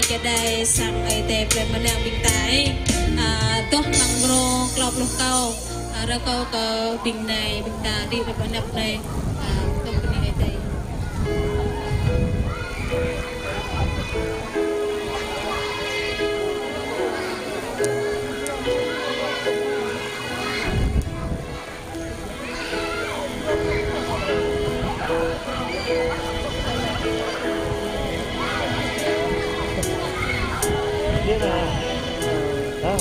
cho đây sang ấy tệp lên mà đang bình tái tốt năng rô club lúc câu ra câu có bình này bình ta đi về bên đập này công ty ấy đây biết là đó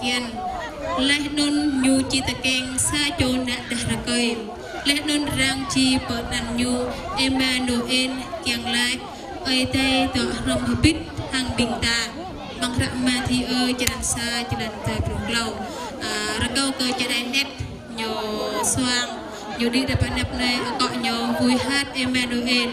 kian leh non nyu chi ta keng sa chon na dah rakoi leh non rang chi per nan nyu Emmanuel kiang lai ơi tây tọ rong habit hang bình ta bằng rạ ma thi ơi chân sa chân ta prong lau rakau ke chân net nyo soang nyo di depan nap này cọ nyo vui hát Emmanuel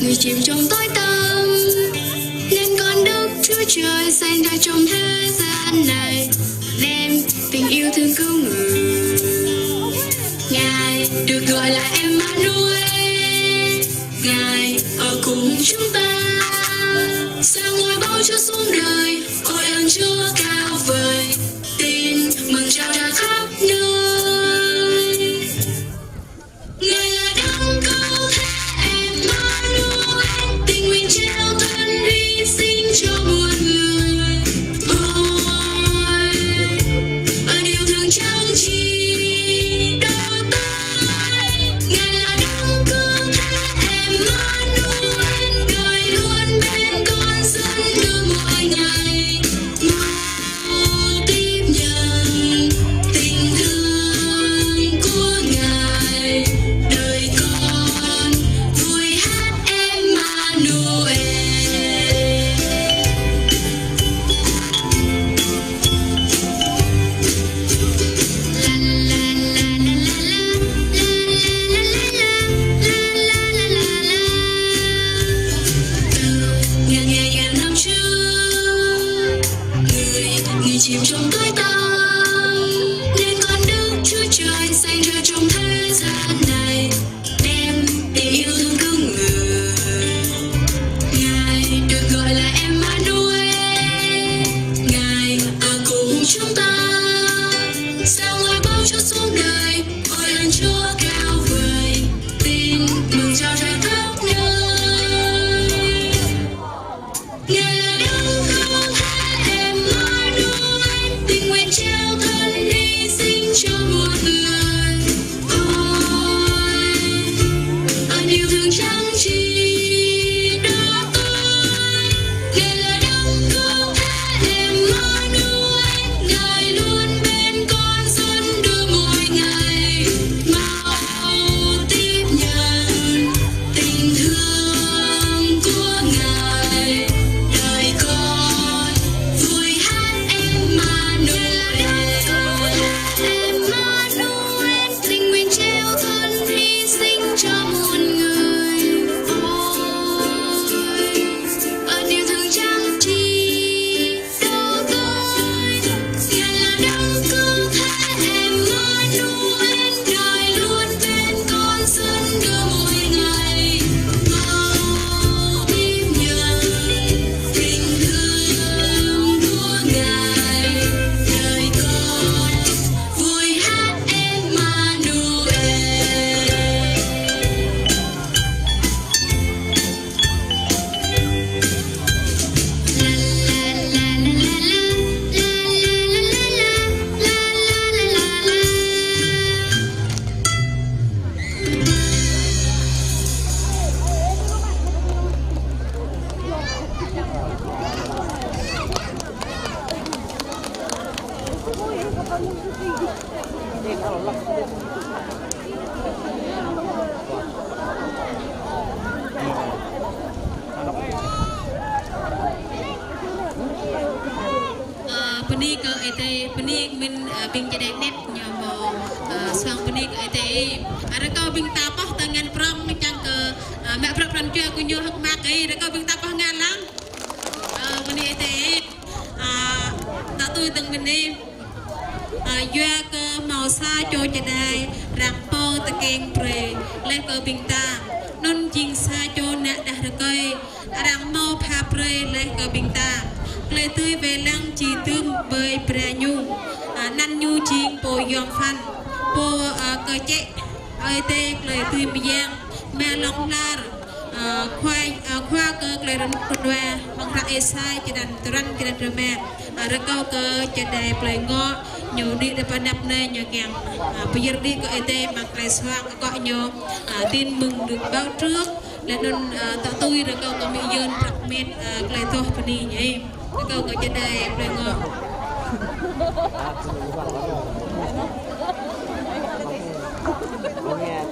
người chìm trong tối tăm nên con đức Chúa Trời xây ra trong thế gian này đem tình yêu thương cứu người. Ngài được gọi là Emmanuel, Ngài ở cùng chúng ta sao ngôi bao Chúa xuống đời, ôi ơn Chúa cao vời, tin mừng trao ra khắp nơi. Ngài là đấng cứu thế Emmanuel, tình nguyện trao thân hy sinh cho muôn người. Ôi ơn yêu thương chẳng chỉ đau tới. Ngài là đấng cứu thế Emmanuel, đời luôn bên con dân đưa mỗi ngày. Mỗi Pani ke ete pani min bing jadi net nyamo sang pani ke ete ada kau bing tapah tangan perang macam ke mak peran cuy aku nyoh hak mak ada kau bing tapah ngalang pani ete tak tu teng pani dua ke mau sa cho jadi rampau tekeng pre leh ke bing ta non jing sa cho nak dah rekai rang mau pha pre leh ke bing ta lời tươi về lăng chỉ tương bơi bè nhung năn nhu chiên bồ yong phan bồ cờ chết ơi tê lời tươi mì giang mẹ long la khoa cơ lời rắn cột đoa bằng ra sai chỉ đàn rắn chỉ đàn mẹ rồi câu cơ chỉ đầy lời ngõ nhiều đi để ban nạp này nhiều kèm bây giờ đi có tê bằng lời xoang gọi nhiều tin mừng được báo trước là nên tạo tôi rồi câu có mỹ dân đặc biệt lời thôi đi nhỉ câu có trên đây em đang ngồi thế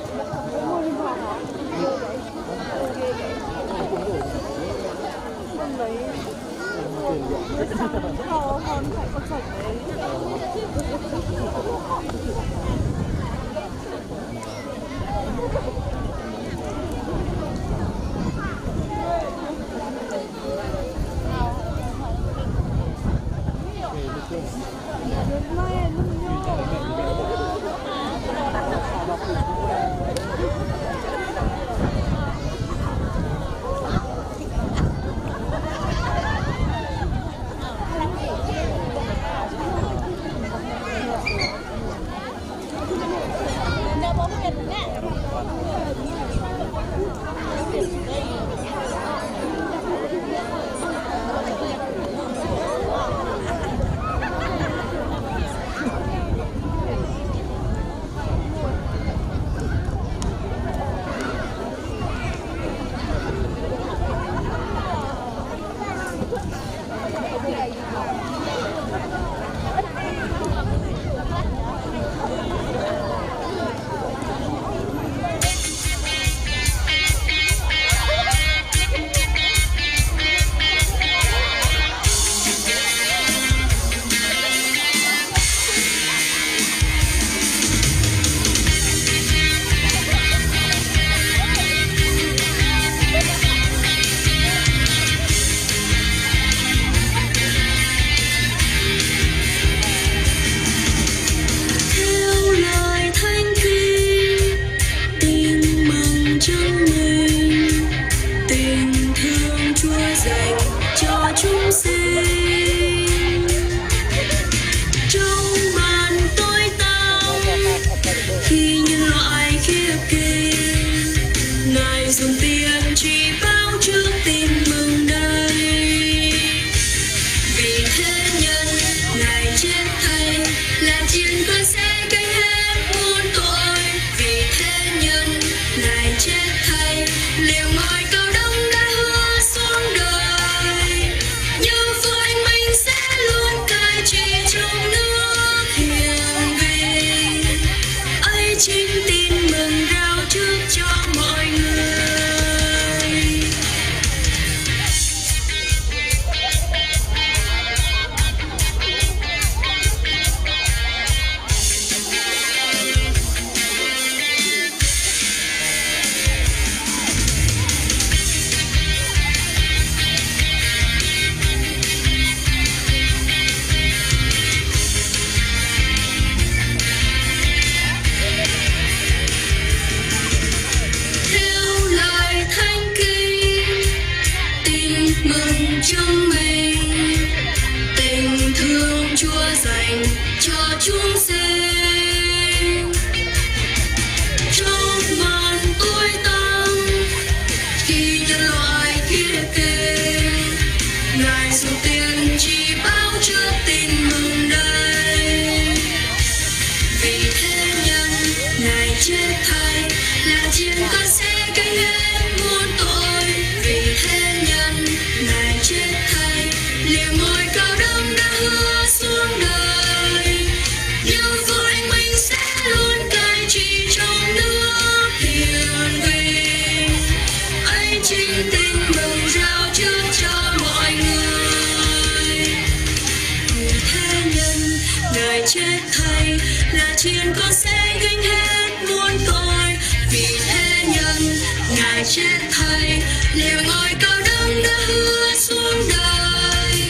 chiến con sẽ gánh hết muôn tội vì thế nhân ngài chết thay liều ngôi cao đấng đã hứa xuống đời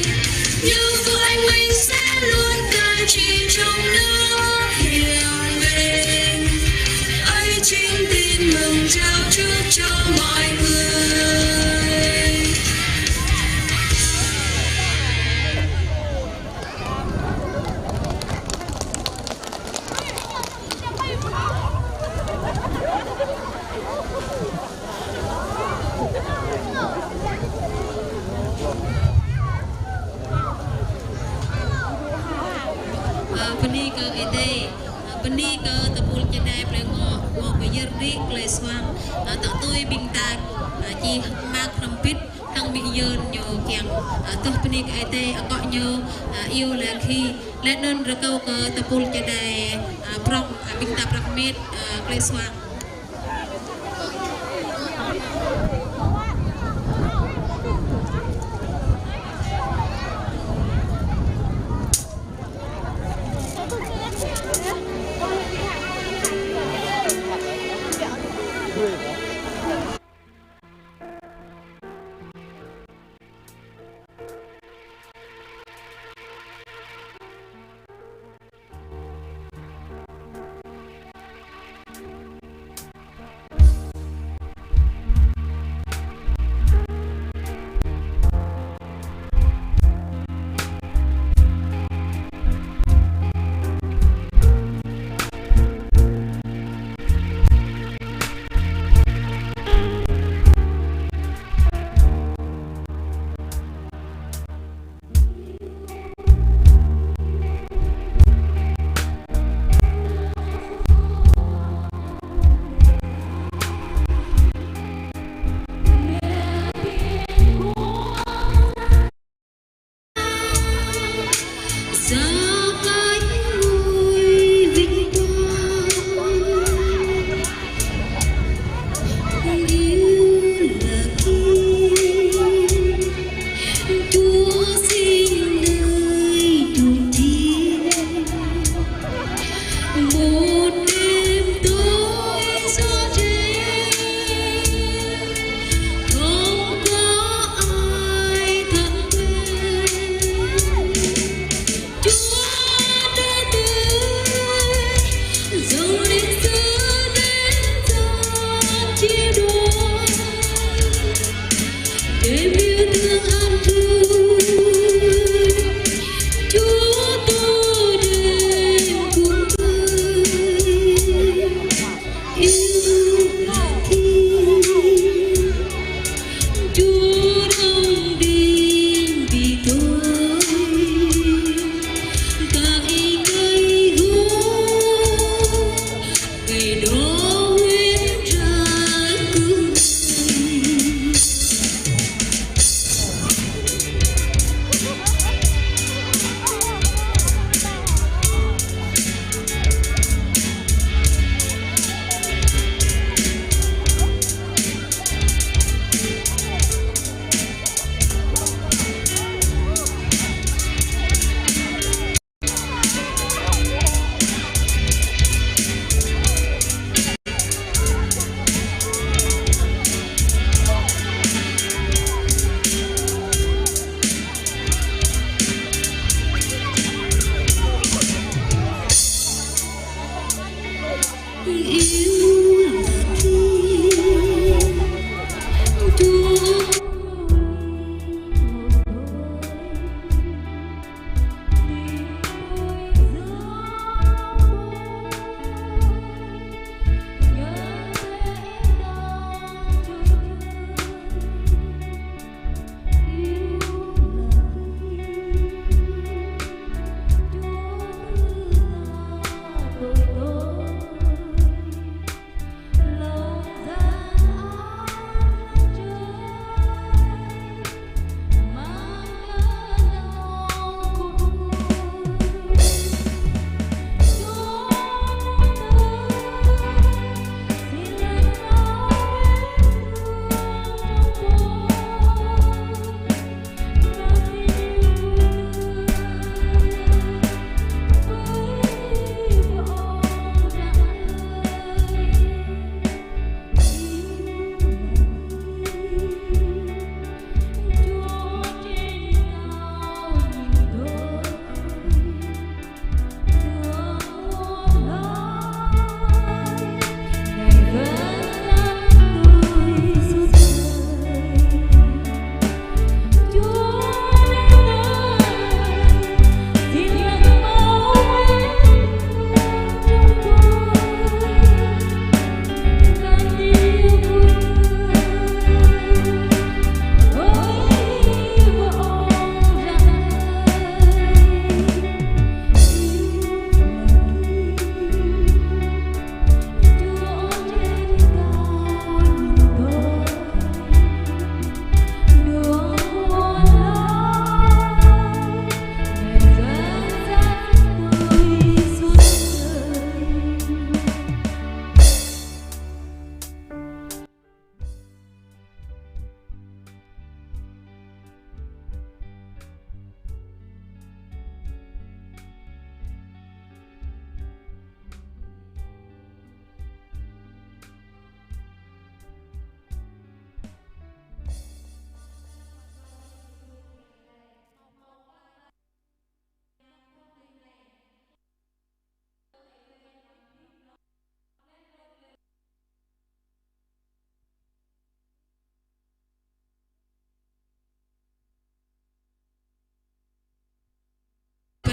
như vua anh minh sẽ luôn cai trị trong nước hiền bình ấy chính tin mừng trao trước cho mọi người. Beni ke ede, beni ke tepul jedai pelengok, mau berjeri keleswang, tak tui bintang, ji mak rempit, hang biyon nyo kiang, tuh beni ke ede, akak nyo yêu là khi lên đơn rekau ke tepul jedai prong bintang prakmit keleswang.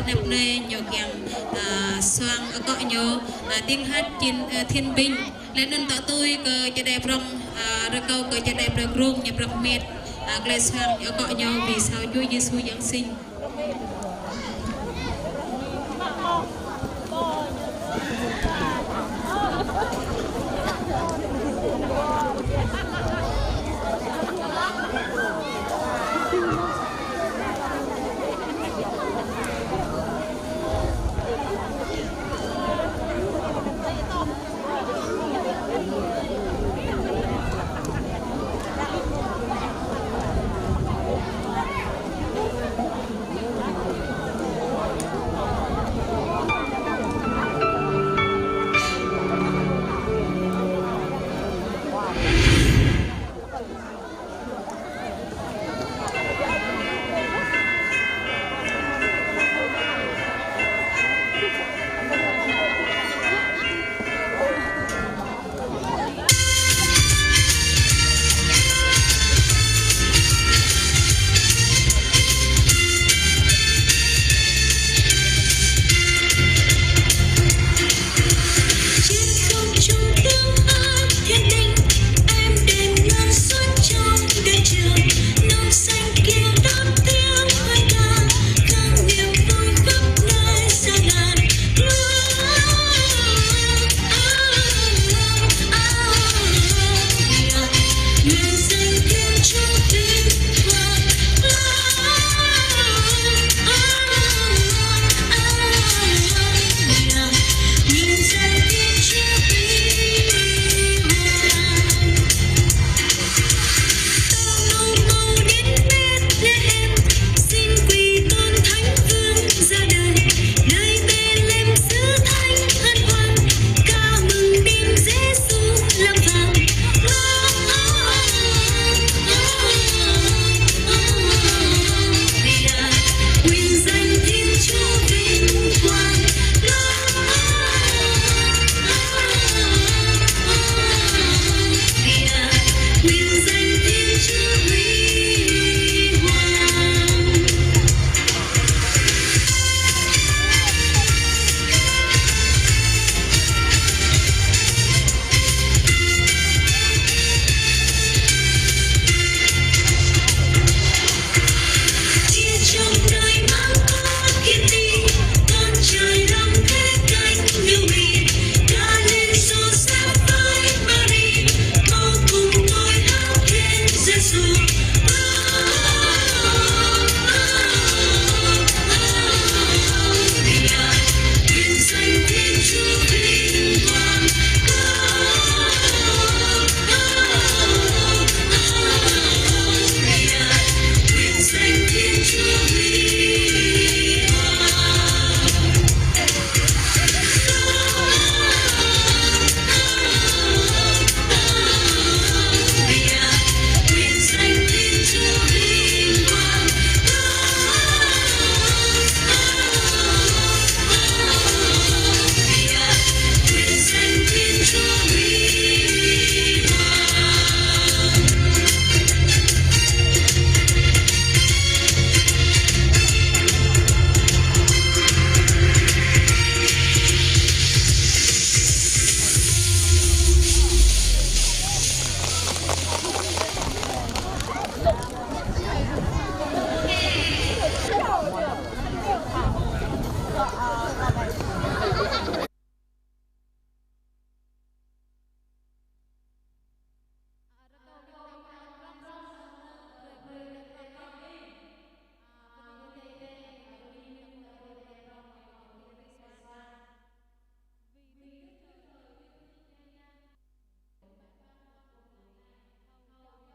nập này nhỏ kèng xoang ở cọ nhớ tiếng hát trên thiên binh lên nên tỏ tôi cơ cho đẹp rong rồi câu cơ cho đẹp được rung nhập rong mệt lên xoang ở cọ nhớ vì sao Chúa Giêsu Giáng sinh.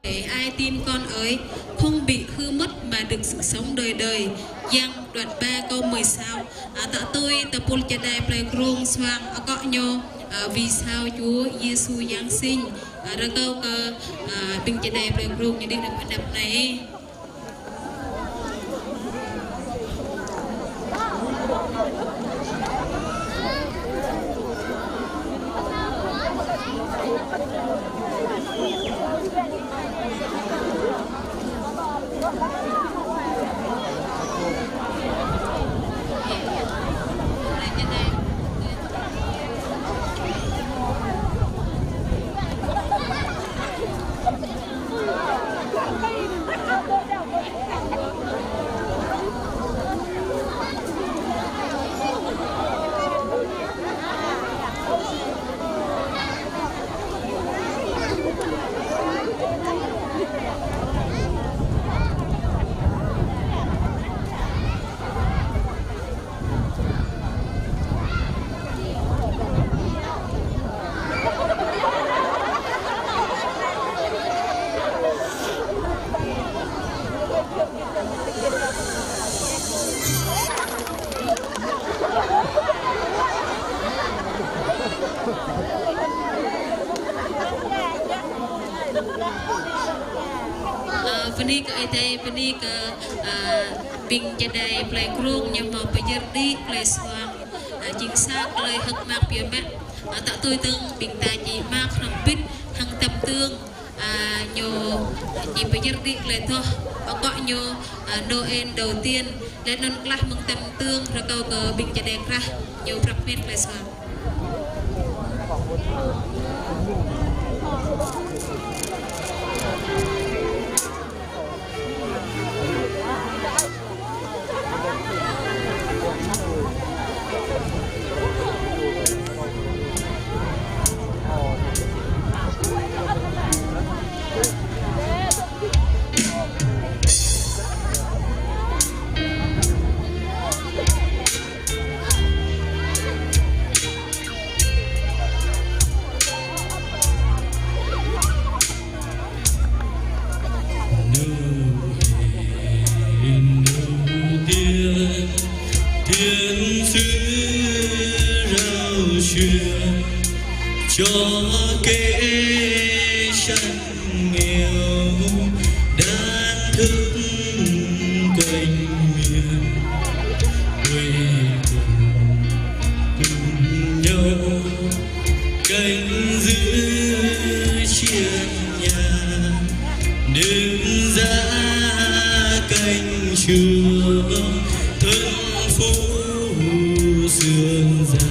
Để ai tin con ấy không bị hư mất mà được sự sống đời đời. Giăng đoạn 3 câu 10 sao. Tạ tôi tập pul cha đai play grong xoang cọ nhô vì sao Chúa Giêsu Giáng sinh. Ra câu cơ bình cha đai play grong như đi đập này. Pani ke ite pani ke bing jadai play krung nhưng mà bây giờ đi play swang chính xác lời hực mạc phía mẹ tạo tôi tương bình tài chỉ mạc hằng bít hằng tập tương nhiều chỉ bây giờ đi play thôi gọi nhiều Noel đầu tiên lên non class mừng tập tương rồi câu ke bing jadai ra nhiều prakmet play swang cho kẻ sanh nghèo đã thức quanh miền quê cùng nhau canh giữ trên nhà đứng ra canh chùa thân phố sương già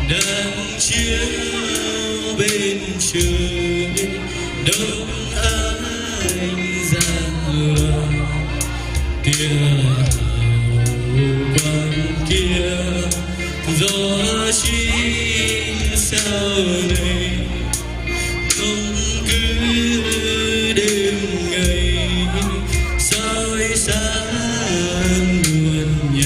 đang chiếu bên trời đông anh ra kia quan kia gió chín sao này không cứ đêm ngày soi sáng nguồn nhà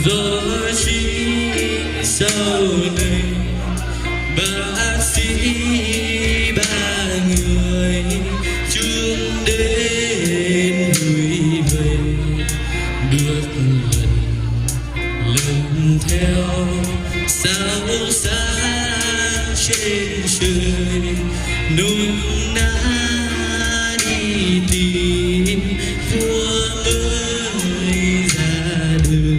gió chín sau này bác sĩ ba người chung đến vui về bước lần theo sao sáng trên trời nung nát đi tìm vua mới ra đời.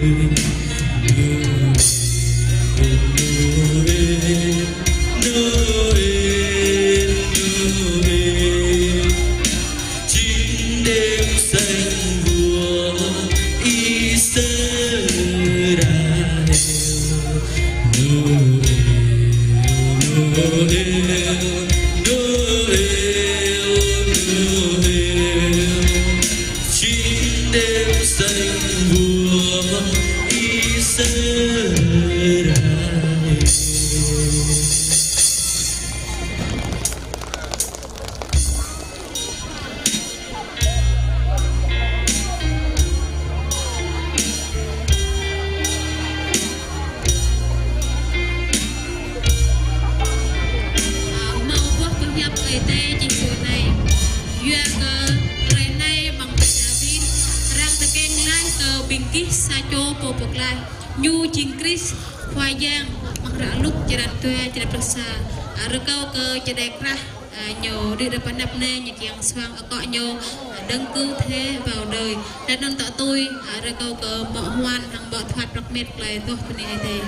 Nhu chinh Chris khoai giang mặc rã lúc chỉ đặt tuê chỉ đặt bớt xa rồi câu cơ chỉ đẹp ra nhiều đi được bắn đập nè nhạc giang xoang ở cọ nhiều đấng cứu thế vào đời để nâng tỏ tôi rồi câu cơ bỏ hoan thằng bỏ thoát đặc biệt lại tôi phần này thế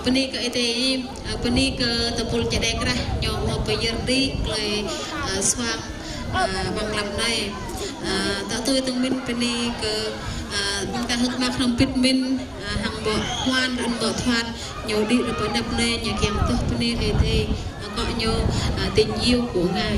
Penik itu penik tepul cedek rah nyom mau peyerdi le swang banglam nai tak tu tung min penik bangkan huk mak nampit min hang bo hoan dan bo thoan nhodi là bữa nập nê nhà kiềng tu penik itu có nyo tình yêu của ngài.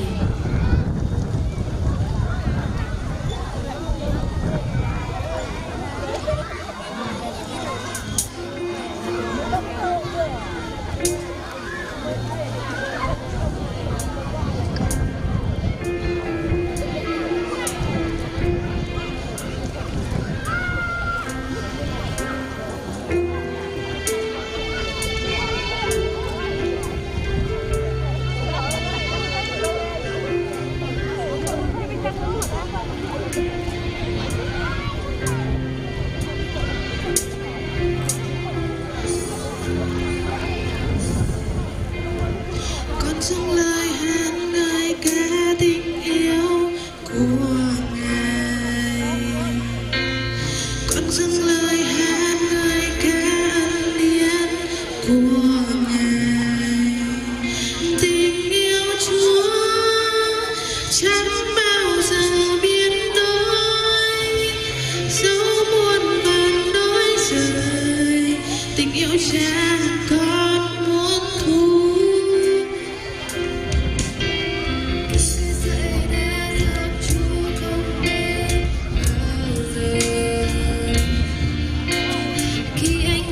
Khi anh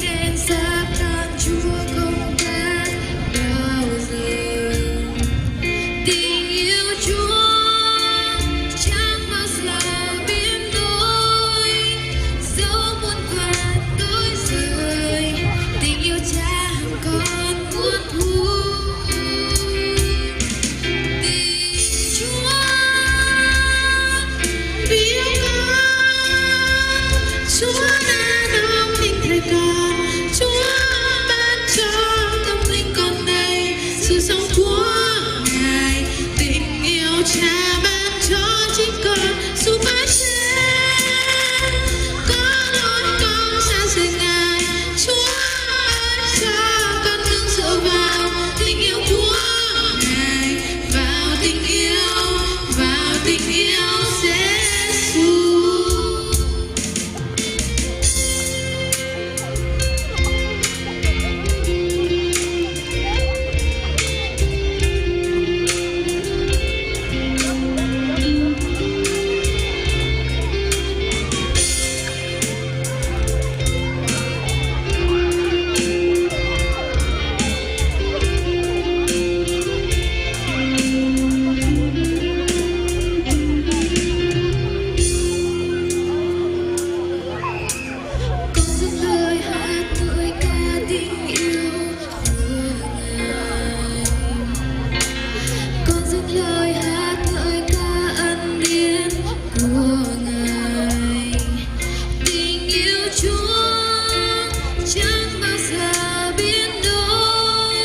chẳng bao giờ biến đổi.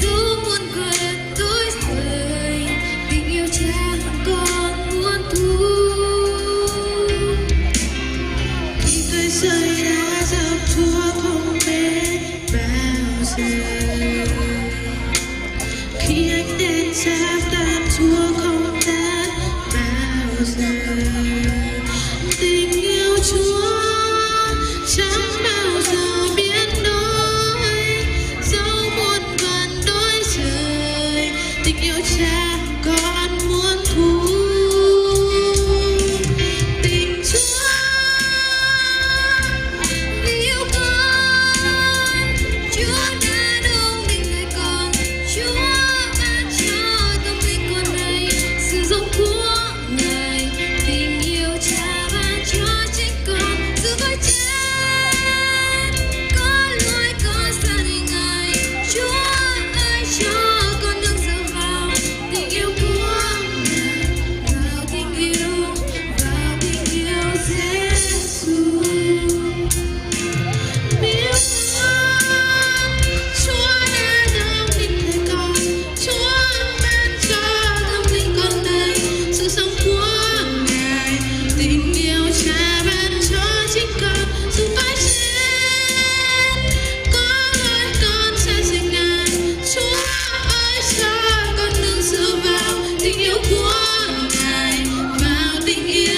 Dù muôn quên tối rời, tình yêu cha còn muôn thu. Khi tôi rơi đã dập thua không biết bao giờ. Khi anh đến sắp tan thua không tan bao giờ. Tình yêu Chúa chẳng bao giờ biến đổi. Dẫu muôn vàn đổi rời, tình yêu cha còn muôn thu. Tình Chúa vì yêu con, Chúa đã đông tình người con. Chúa ban cho tâm linh con này sự sống của Ngài. Tình yêu cha ban cho chính con sự vai chết, có lối có xa đi Ngài. Chúa ơi cho con đừng dựa vào tình yêu của Ngài, vào tình yêu Giêsu. Biết ơn Chúa đã đông tình người con, Chúa ban cho tâm linh con này sự sống của Ngài. Tình yêu cha ban cho chính con dù phải chết, có lối con sẽ sinh Ngài. Chúa ơi cho con đừng dựa vào tình yêu của Ngài, vào tình yêu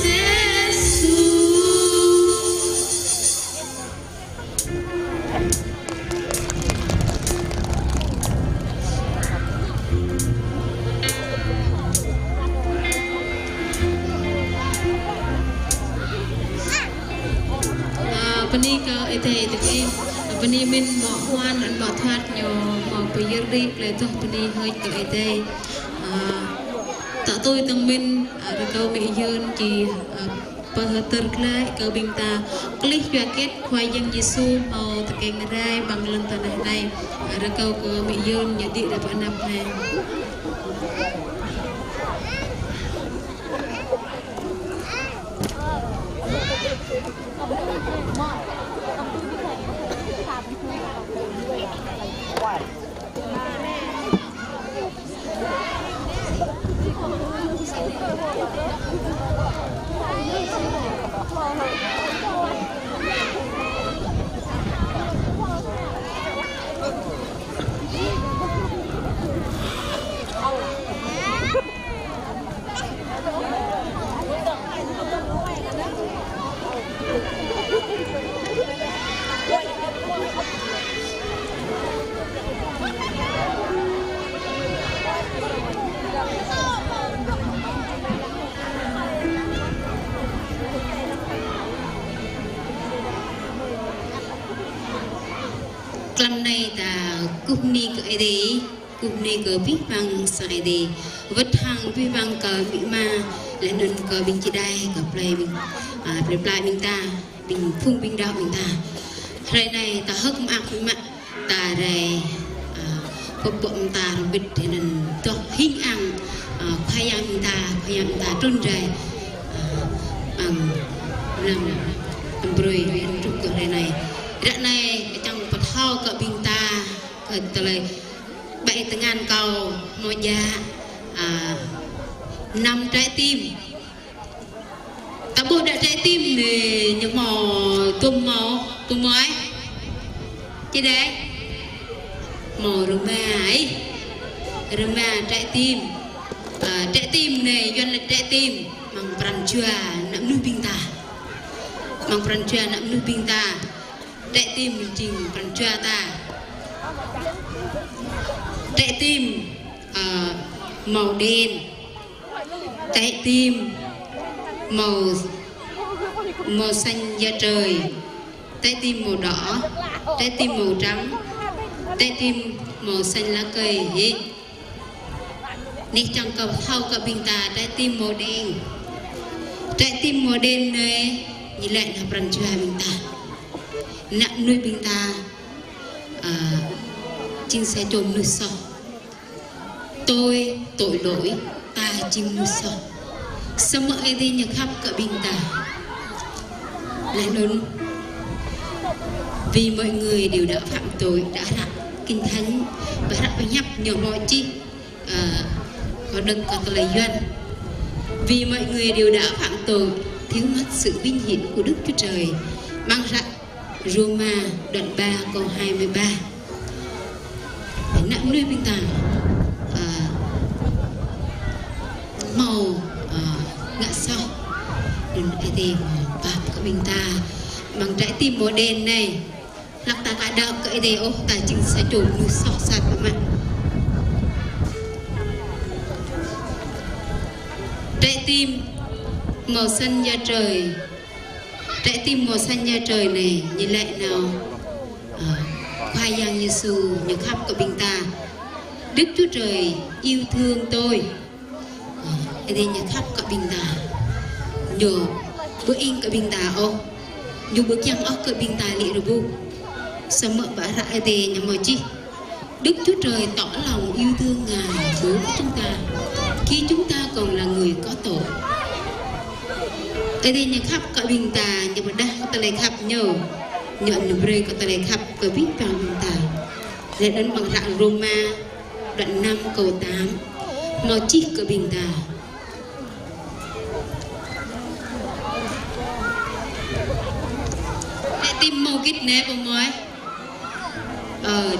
Giêsu. Pani ka ite teki pani min mo hoan an mo thoát nyo mo piyeri le to pani hơi ka ite ta tôi tang min ra câu mỹ dương chỉ pahater klai ka binta klik jacket khoai yang Yesu mau tekeng rai bang lên tanah này ra câu ka mỹ dương jadi dapat nap này. Lần này ta cúp ni cái đấy, cúp ni cái biết bằng sai đấy, vật hàng biết bằng cái bị ma, lại nên cái bình chỉ đây cái play mình ta, bình phun bình đạo mình ta, rồi này ta hất ác mà ta đây, cột bụng ta biết thì nên to hình ăn, khoai ăn mình ta trôn rầy, bằng làm bưởi trong cái này, đoạn này trong thao cỡ bình ta cỡ lại bảy tiếng ngàn cầu một giá 5 trái tim ta buộc đã trái tim thì những màu tôm ấy chứ đấy màu rừng ma trái tim này doanh là trái tim mang pran chua nắm nuôi bình ta trái tim mình trình pran chua ta trái tim màu đen, trái tim màu xanh da trời, trái tim màu đỏ, trái tim màu trắng, trái tim màu xanh lá cây. Nít trong cầu thau cả bình ta trái tim màu đen này như lại là pran chua bình ta nặng nuôi bình ta chinh sẽ trồn nuôi sò tôi tội lỗi ta chinh nuôi sò sớm ấy đi nhật khắp cả bình ta lại luôn vì mọi người đều đã phạm tội đã rạng kinh thánh và rạng phải nhấp nhiều mọi chi có đừng có lời duyên vì mọi người đều đã phạm tội thiếu mất sự vinh hiển của Đức Chúa Trời mang rạng Roma đoạn 3 câu 23 nặng nuôi bình tàng màu ngã sau đừng ai tìm và có bình ta bằng trái tim màu đen này lạc ta cả đạo cái đề ô tài chính sẽ trộm nuôi sọ sạt các bạn trái tim màu xanh da trời trái tim màu xanh da trời này nhìn lại nào khoai giang Giêsu nhớ khắp của bình ta Đức Chúa Trời yêu thương tôi đây nhớ khắp của bình ta nhờ bữa in của bình ta ô nhờ bữa chăng ốc của bình ta lị rồi bu sao mợ bà rạ đề nhà mọi chi Đức Chúa Trời tỏ lòng yêu thương Ngài đối với chúng ta khi chúng ta còn là người có tội ở đây nhà khắp cả bình ta nhà mà đang có tay khắp nhờ nhận bơi có tay khắp có biết vào bình ta để đến bằng rạng Roma đoạn 5 câu 8 màu chi của bình ta trái tim màu kít nè bông mối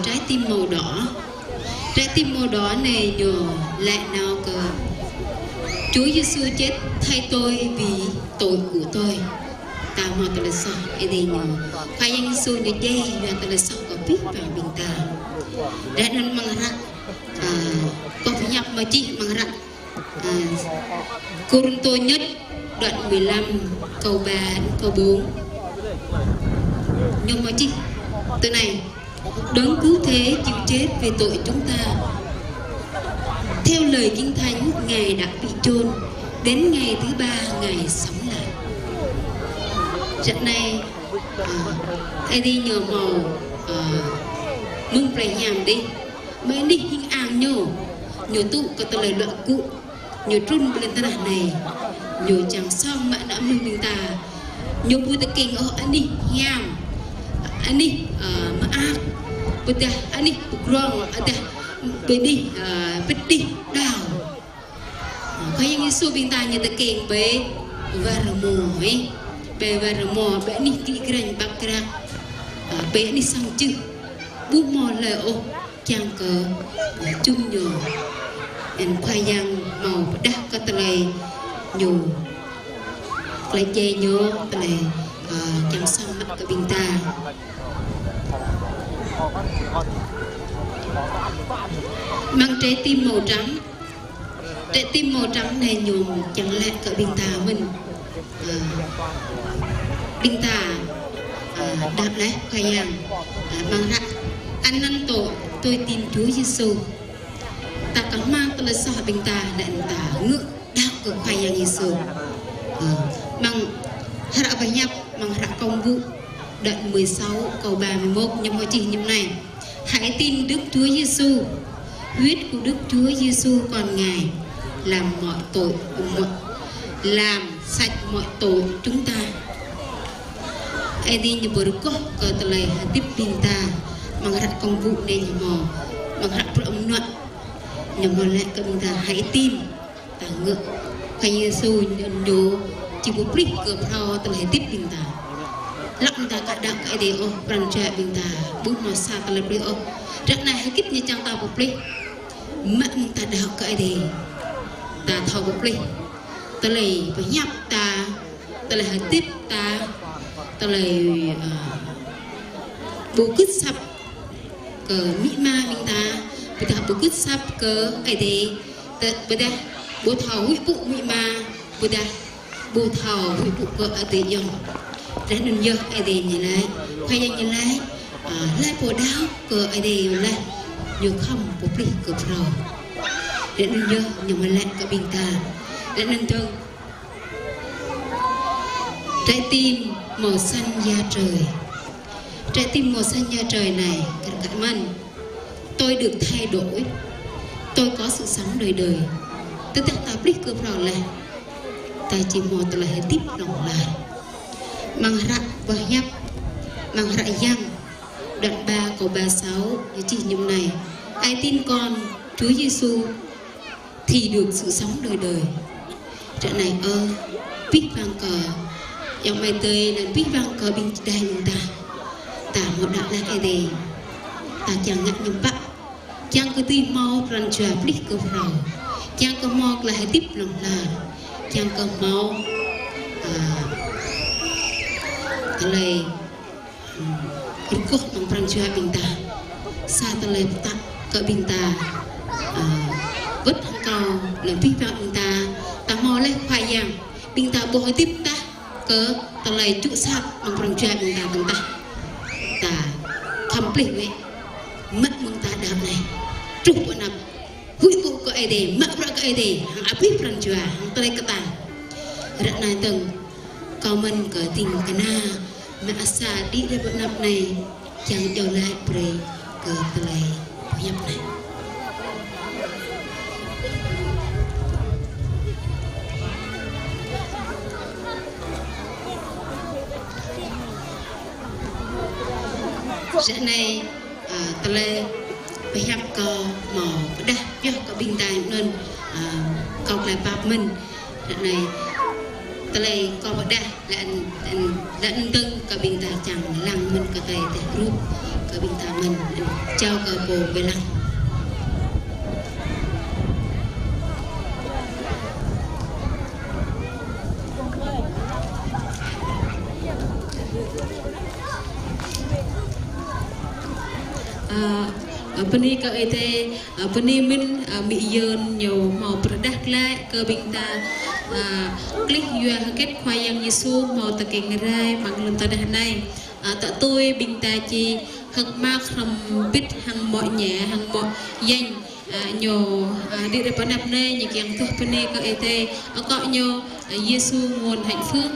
trái tim màu đỏ trái tim màu đỏ này nhờ lại nào cơ Chúa Giêsu chết thay tôi vì tội của tôi ta mà tôi là sao ở đây nhờ khai anh Giêsu để đây và tôi là sao có biết vào bình ta đã nên mang rạng có phải nhập mà chi mang rạng Cô-rinh-tô nhất đoạn 15 câu 3 câu 4 nhưng mà chi từ này đấng cứu thế chịu chết về tội chúng ta theo lời Kinh Thánh Ngài đã bị chôn đến ngày thứ 3 Ngài sống lại trận này ai đi nhờ màu mừng phải nhằm đi mấy đi hình an nhổ nhổ tụ có tờ lời luận cụ nhổ trun lên ta này nhổ chẳng xong mà đã mừng mình ta nhổ bùi ta kinh ở anh đi nhằm anh đi mà ác bây giờ anh đi rong ada bây đi đào có những số bình ta như ta kinh bé và mồ ấy bé và mồ bé đi kỹ rành bạc ra bé đi sang chữ bút mò lời ô chàng cờ chung nhờ em khoai giang màu đắt có tay nhủ lại chê nhớ tay chàng xong mặt cái bình ta mang trái tim màu trắng trái tim màu trắng này nhùm chẳng lẽ cỡ bình tà mình bình tà đạp lấy khoai giang mang ra anh năn tội tôi tin Chúa Giêsu ta có mang tôi là so bình tà để ta ngựa đạo của khoai giang Giêsu bằng hạ phải nhập bằng hạ công vụ đoạn 16 câu 31 nhưng mà chỉ như này hãy tin Đức Chúa Giêsu huyết của Đức Chúa Giêsu còn Ngài làm mọi tội làm sạch mọi tội chúng ta ai đi như bờ có tờ lời tiếp bình ta bằng hạt công vụ nên nhà mò bằng hạt ông nội nhà mò lại các bình ta hãy tin ta ngựa Chúa Giêsu nhớ chỉ một bích cửa thao tờ lời tiếp bình ta lặng ta cả đạo cái điều rằng trẻ bình ta bước mà xa ta lập đi ô trận này hãy kích như chẳng ta một bích mặn ta đạo cái điều ta thao một bích ta lấy phải nhập ta lấy tiếp ta lấy bố cứt sập cờ mỹ ma bình ta bây giờ bố cứt sập cờ cái gì bây giờ bố thầu hủy vụ mỹ ma bây giờ bố thầu hủy vụ cờ ở tiền dòng để nên giờ ai đi như này khoai giang như này lại bộ đau cờ ai đi như này nhiều không bố đi cờ rồi để nên giờ nhưng mà lại cả bình ta để nên thương trái tim màu xanh da trời trái tim màu xanh da trời này cảm ơn tôi được thay đổi tôi có sự sống đời đời tôi ta biết cờ rồi là ta chỉ một là hệ tiếp lòng lại mang rạ và nhấp mang rạ yang đoạn 3 câu 36 như chỉ nhung này ai tin con Chúa Giêsu thì được sự sống đời đời. Trận này biết vang cờ yang mai tơi là biết vang cờ bình đài chúng ta một đạo là cái gì ta chẳng ngại nhầm bắt chẳng có tin mau răn chùa biết cơ phở chẳng có mau là hãy tiếp lòng là chẳng có mau cái này ikut memperjuang binta saat terlebih tak ke binta vứt cầu lebih vào binta ta mau leh payang binta boleh tiếp ta ke terlebih cuk saat memperjuang binta ta complete we mất binta đam này trục bộ nằm hui bộ có ai để mất ra có ai để hàng áp hiếp perjuang hàng terlebih ketan rạng này từng kau men ke tim kena mà asa đi đến bộ năm này chẳng giàu lại pre ke telai nhập này sẽ này telai nhập co màu đa do có bình tài nên câu lại bạc mình này telai kau pada dan teng ke binta chang lang men ke tay teh rup ke binta men trao ke bộ belang Peni ke ete peni min mi yeun nhiều màu product lại ke binta klik dua kết khoai yang Yesu màu ta keng rai bằng lần ta đây này tạ tôi bình ta chi hắc ma khăm biết hàng mọi nhà hàng mọi danh nhiều đi đến bên nắp này những cái thuốc bên này có ete có nhiều Yesu nguồn hạnh phúc.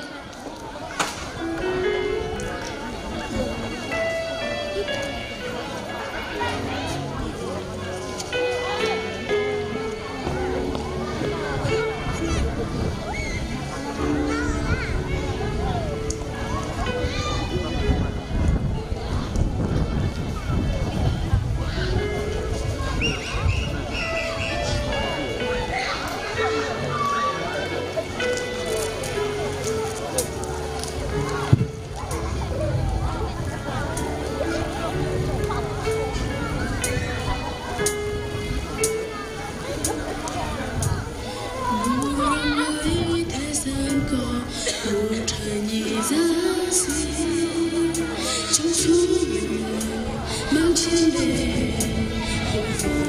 Hãy subscribe cho kênh Ghiền Mì Gõ để không bỏ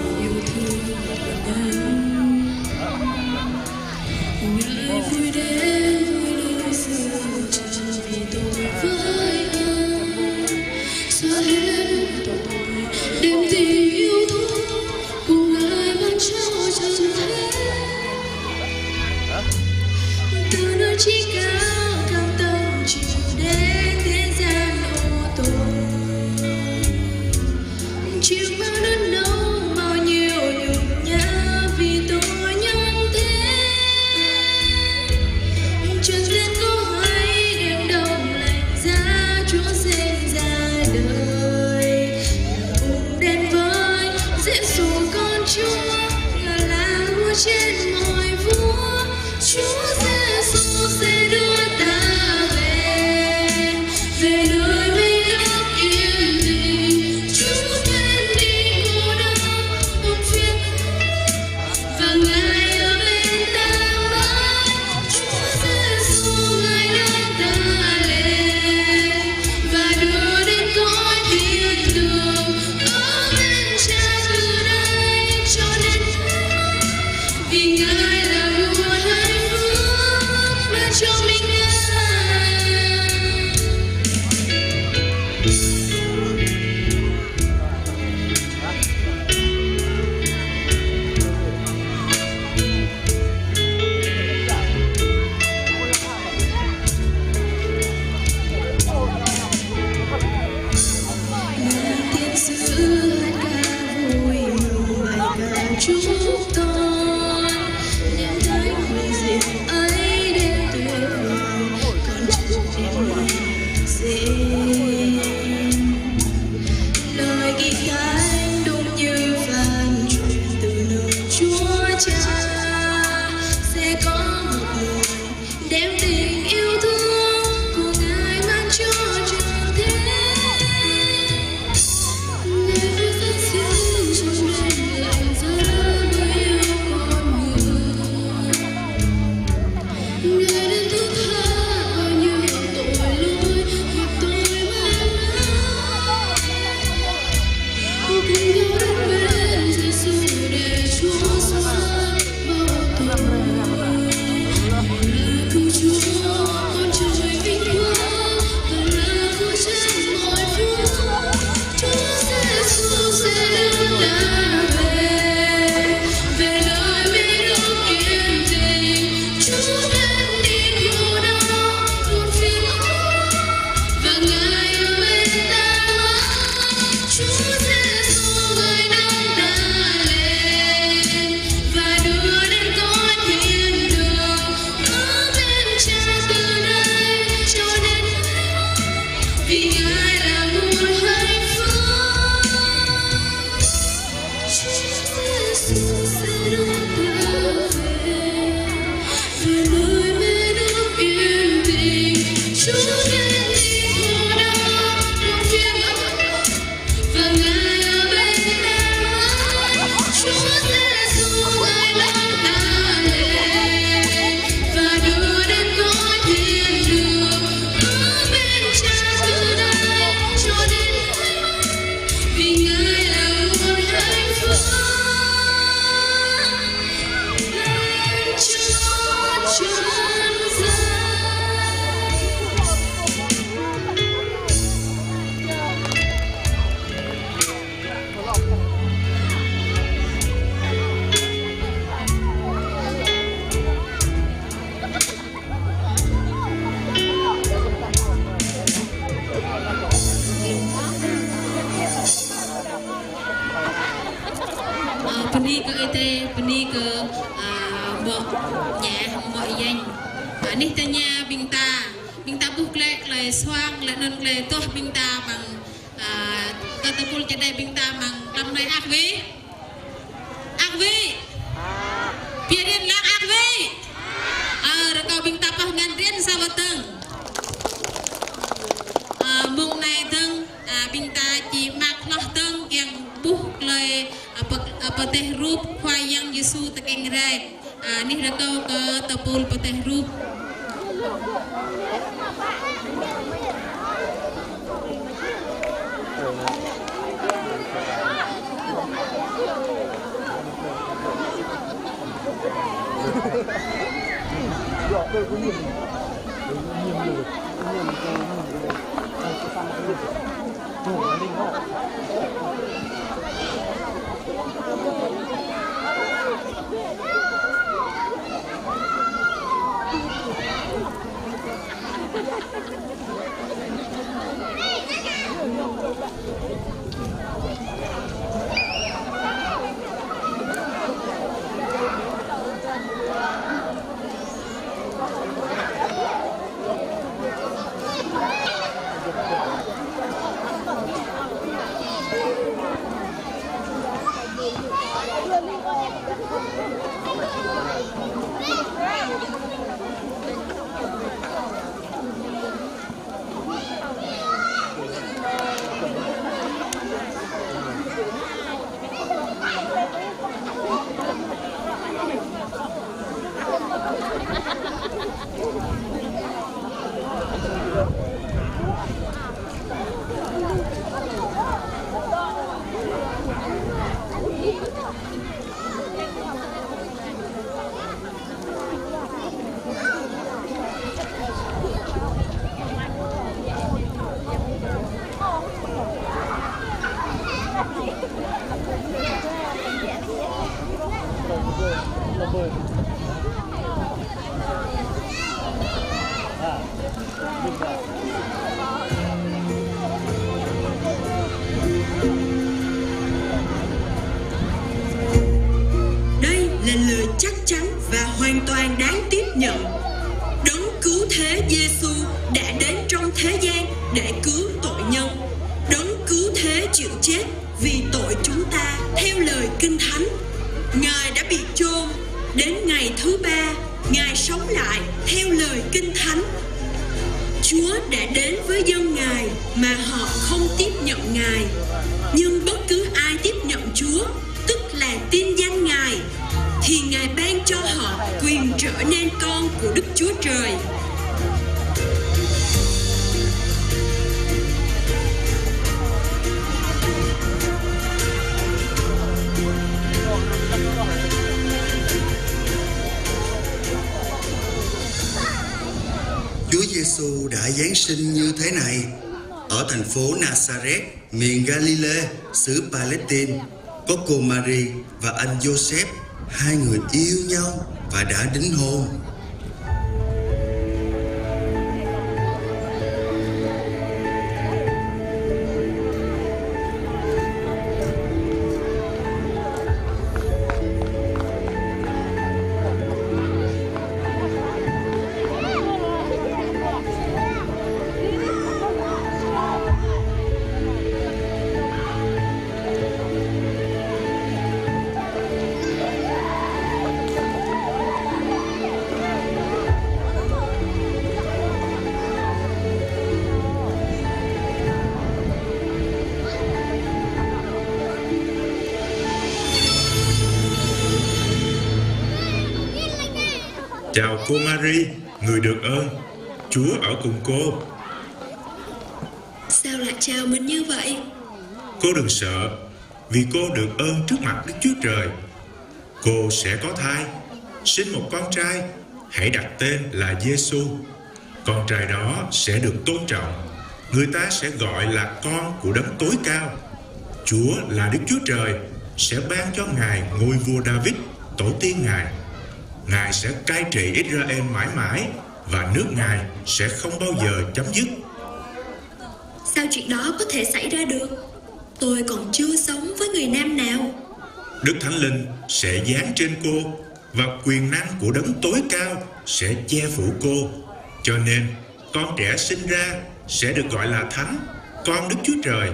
lỡ những video hấp dẫn. ngài là nguồn hạnh phúc. Chúa Giêsu sẽ đón ta về nơi mê nước yên bình. Chúa đến đi khổ đau một phiền ấm và ngài ở bên ta mãi. Chúa Giêsu ngài đón ta lên và đưa đến cõi thiên đường ở bên Cha từ nay cho đến mãi mãi, vì ngài là nguồn hạnh phúc ban cho trọn gian. Peni ke ete peni ke bok nhà mọi danh nít tanya binta buh klek swang le non klek toh binta bằng katapul chadai binta bằng năm nay akvi pirin lang akvi rekau binta pah ngandrian sabateng mung nay teng binta chi mak loh teng yang buh klek pateh rup khoayang Yesu tekeng rai ni rekau ke tapul pateh rup Đây là lời chắc chắn và hoàn toàn đáng tiếp nhận. Đấng cứu thế Giêsu đã đến trong thế gian để cứu tội nhân. Đấng cứu thế chịu chết vì tội chúng ta theo lời Kinh Thánh. Ngài đã bị chôn, đến ngày thứ ba Ngài sống lại theo lời Kinh Thánh. Chúa đã đến với dân Ngài mà họ không tiếp nhận Ngài. Nhưng bất cứ ai tiếp nhận Chúa, tức là tin danh Ngài, thì Ngài ban cho họ quyền trở nên con của Đức Chúa Trời. Chúa Giêsu đã giáng sinh như thế này ở thành phố Nazareth, miền Galilee, xứ Palestine. Có cô Mary và anh Joseph, hai người yêu nhau và đã đính hôn. Chào cô Marie, người được ơn. Chúa ở cùng cô. Sao lại chào mình như vậy? Cô đừng sợ, vì cô được ơn trước mặt Đức Chúa Trời. Cô sẽ có thai, sinh một con trai. Hãy đặt tên là Giêsu. Con trai đó sẽ được tôn trọng. Người ta sẽ gọi là con của Đấng Tối Cao. Chúa là Đức Chúa Trời sẽ ban cho Ngài ngôi vua David, tổ tiên Ngài. Ngài sẽ cai trị Israel mãi mãi, và nước Ngài sẽ không bao giờ chấm dứt. Sao chuyện đó có thể xảy ra được? Tôi còn chưa sống với người nam nào. Đức Thánh Linh sẽ giáng trên cô, và quyền năng của Đấng Tối Cao sẽ che phủ cô. Cho nên con trẻ sinh ra sẽ được gọi là Thánh, con Đức Chúa Trời.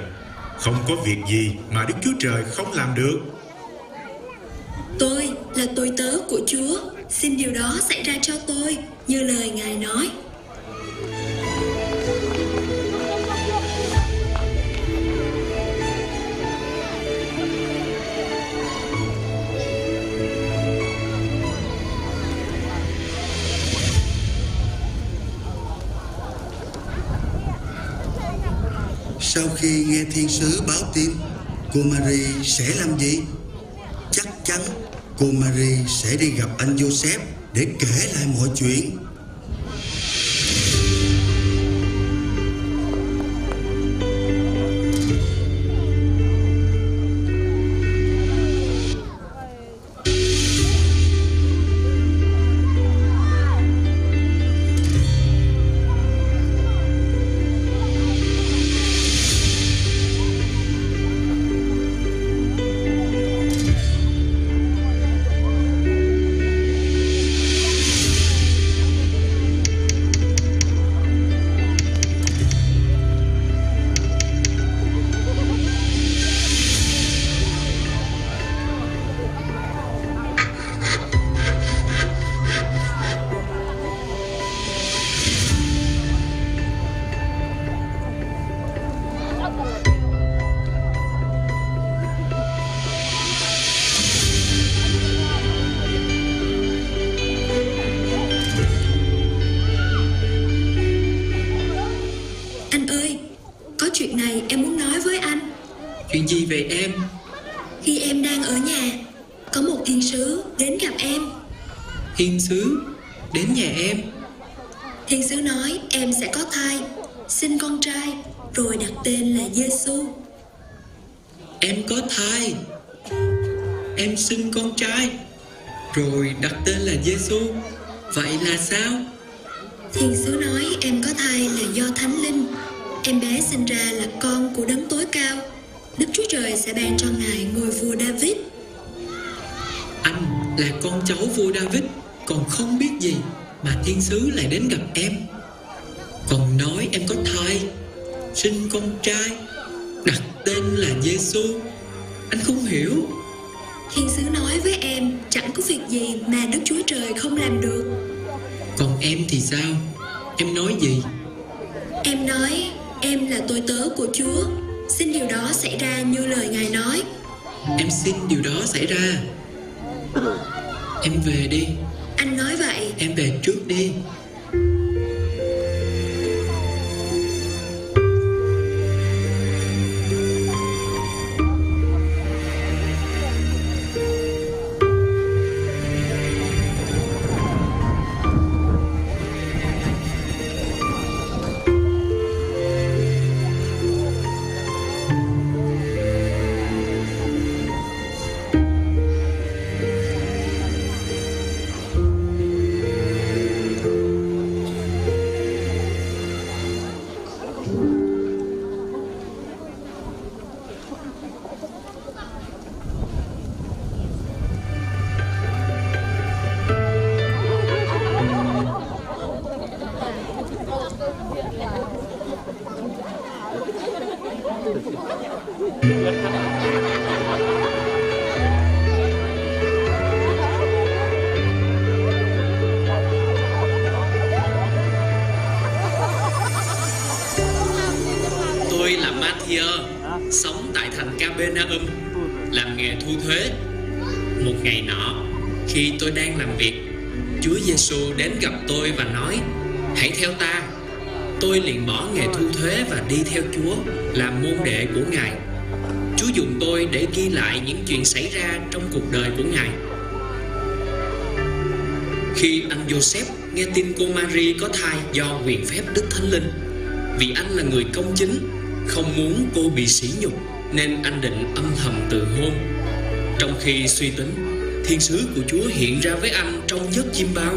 Không có việc gì mà Đức Chúa Trời không làm được. Tôi là tôi tớ của Chúa. Xin điều đó xảy ra cho tôi như lời Ngài nói. Sau khi nghe thiên sứ báo tin, cô Marie sẽ làm gì? Chắc chắn cô Marie sẽ đi gặp anh Joseph để kể lại mọi chuyện. Chuyện này em muốn nói với anh. Chuyện gì vậy em? Khi em đang ở nhà, có một thiên sứ đến gặp em. Thiên sứ đến nhà em? Thiên sứ nói em sẽ có thai, sinh con trai, rồi đặt tên là Giêsu. Em có thai, em sinh con trai, rồi đặt tên là Giêsu. Vậy là sao? Thiên sứ nói em có thai là do Thánh Linh. Em bé sinh ra là con của Đấng Tối Cao. Đức Chúa Trời sẽ ban cho Ngài ngôi vua David. Anh là con cháu vua David, còn không biết gì mà thiên sứ lại đến gặp em. Còn nói em có thai, sinh con trai, đặt tên là Giêsu. Anh không hiểu. Thiên sứ nói với em chẳng có việc gì mà Đức Chúa Trời không làm được. Còn em thì sao? Em nói gì? Em nói em là tôi tớ của Chúa. Xin điều đó xảy ra như lời Ngài nói. Em xin điều đó xảy ra. Em về đi. Anh nói vậy. Em về trước đi. Tôi là Matthew, sống tại thành Capernaum, làm nghề thu thuế. Một ngày nọ, khi tôi đang làm việc, Chúa Giêsu đến gặp tôi và nói: "Hãy theo ta." Tôi liền bỏ nghề thu thuế và đi theo Chúa, làm môn đệ của Ngài. Chúa dùng tôi để ghi lại những chuyện xảy ra trong cuộc đời của Ngài. Khi anh Joseph nghe tin cô Mary có thai do quyền phép Đức Thánh Linh, vì anh là người công chính, không muốn cô bị sỉ nhục, nên anh định âm thầm từ hôn. Trong khi suy tính, thiên sứ của Chúa hiện ra với anh trong giấc chim bao.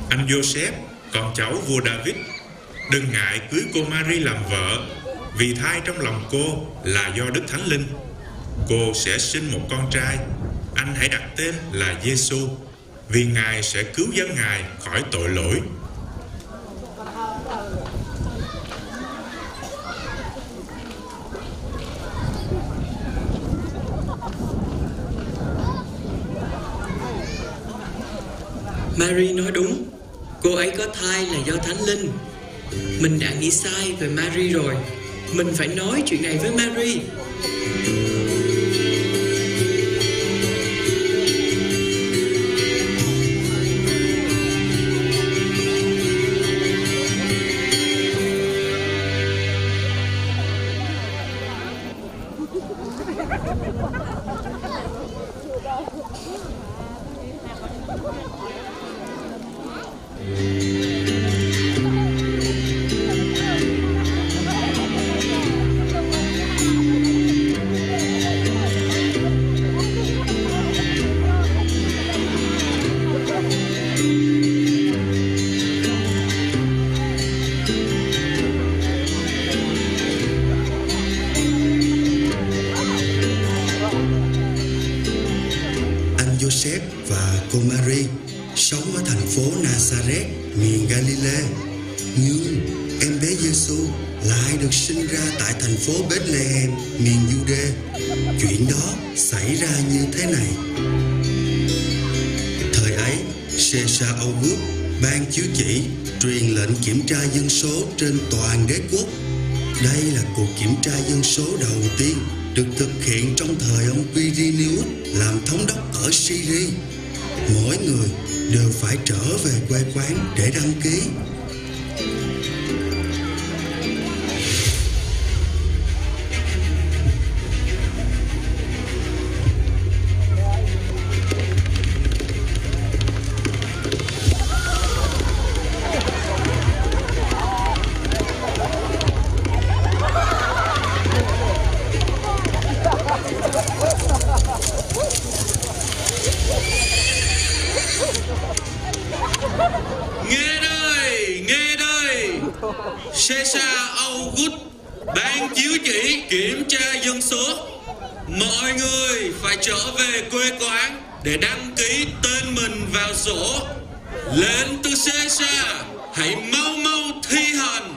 Anh Joseph, con cháu vua David, đừng ngại cưới cô Mary làm vợ, vì thai trong lòng cô là do Đức Thánh Linh. Cô sẽ sinh một con trai, anh hãy đặt tên là Giêsu, vì Ngài sẽ cứu dân Ngài khỏi tội lỗi. Mary nói đúng, cô ấy có thai là do Thánh Linh. Mình đã nghĩ sai về Mary rồi. Mình phải nói chuyện này với Mary. Joseph và cô Mary sống ở thành phố Nazareth, miền Galilee. Nhưng em bé Giêsu lại được sinh ra tại thành phố Bethlehem, miền Jude. Chuyện đó xảy ra như thế này. Thời ấy, Caesar Augustus ban chiếu chỉ truyền lệnh kiểm tra dân số trên toàn đế quốc. Đây là cuộc kiểm tra dân số đầu tiên được thực hiện trong thời ông Quirinius làm thống đốc ở Syria. Mỗi người đều phải trở về quê quán để đăng ký. Nghe đây, Caesar Augustus ban chiếu chỉ kiểm tra dân số. Mọi người phải trở về quê quán để đăng ký tên mình vào sổ. Lệnh từ Caesar, hãy mau mau thi hành.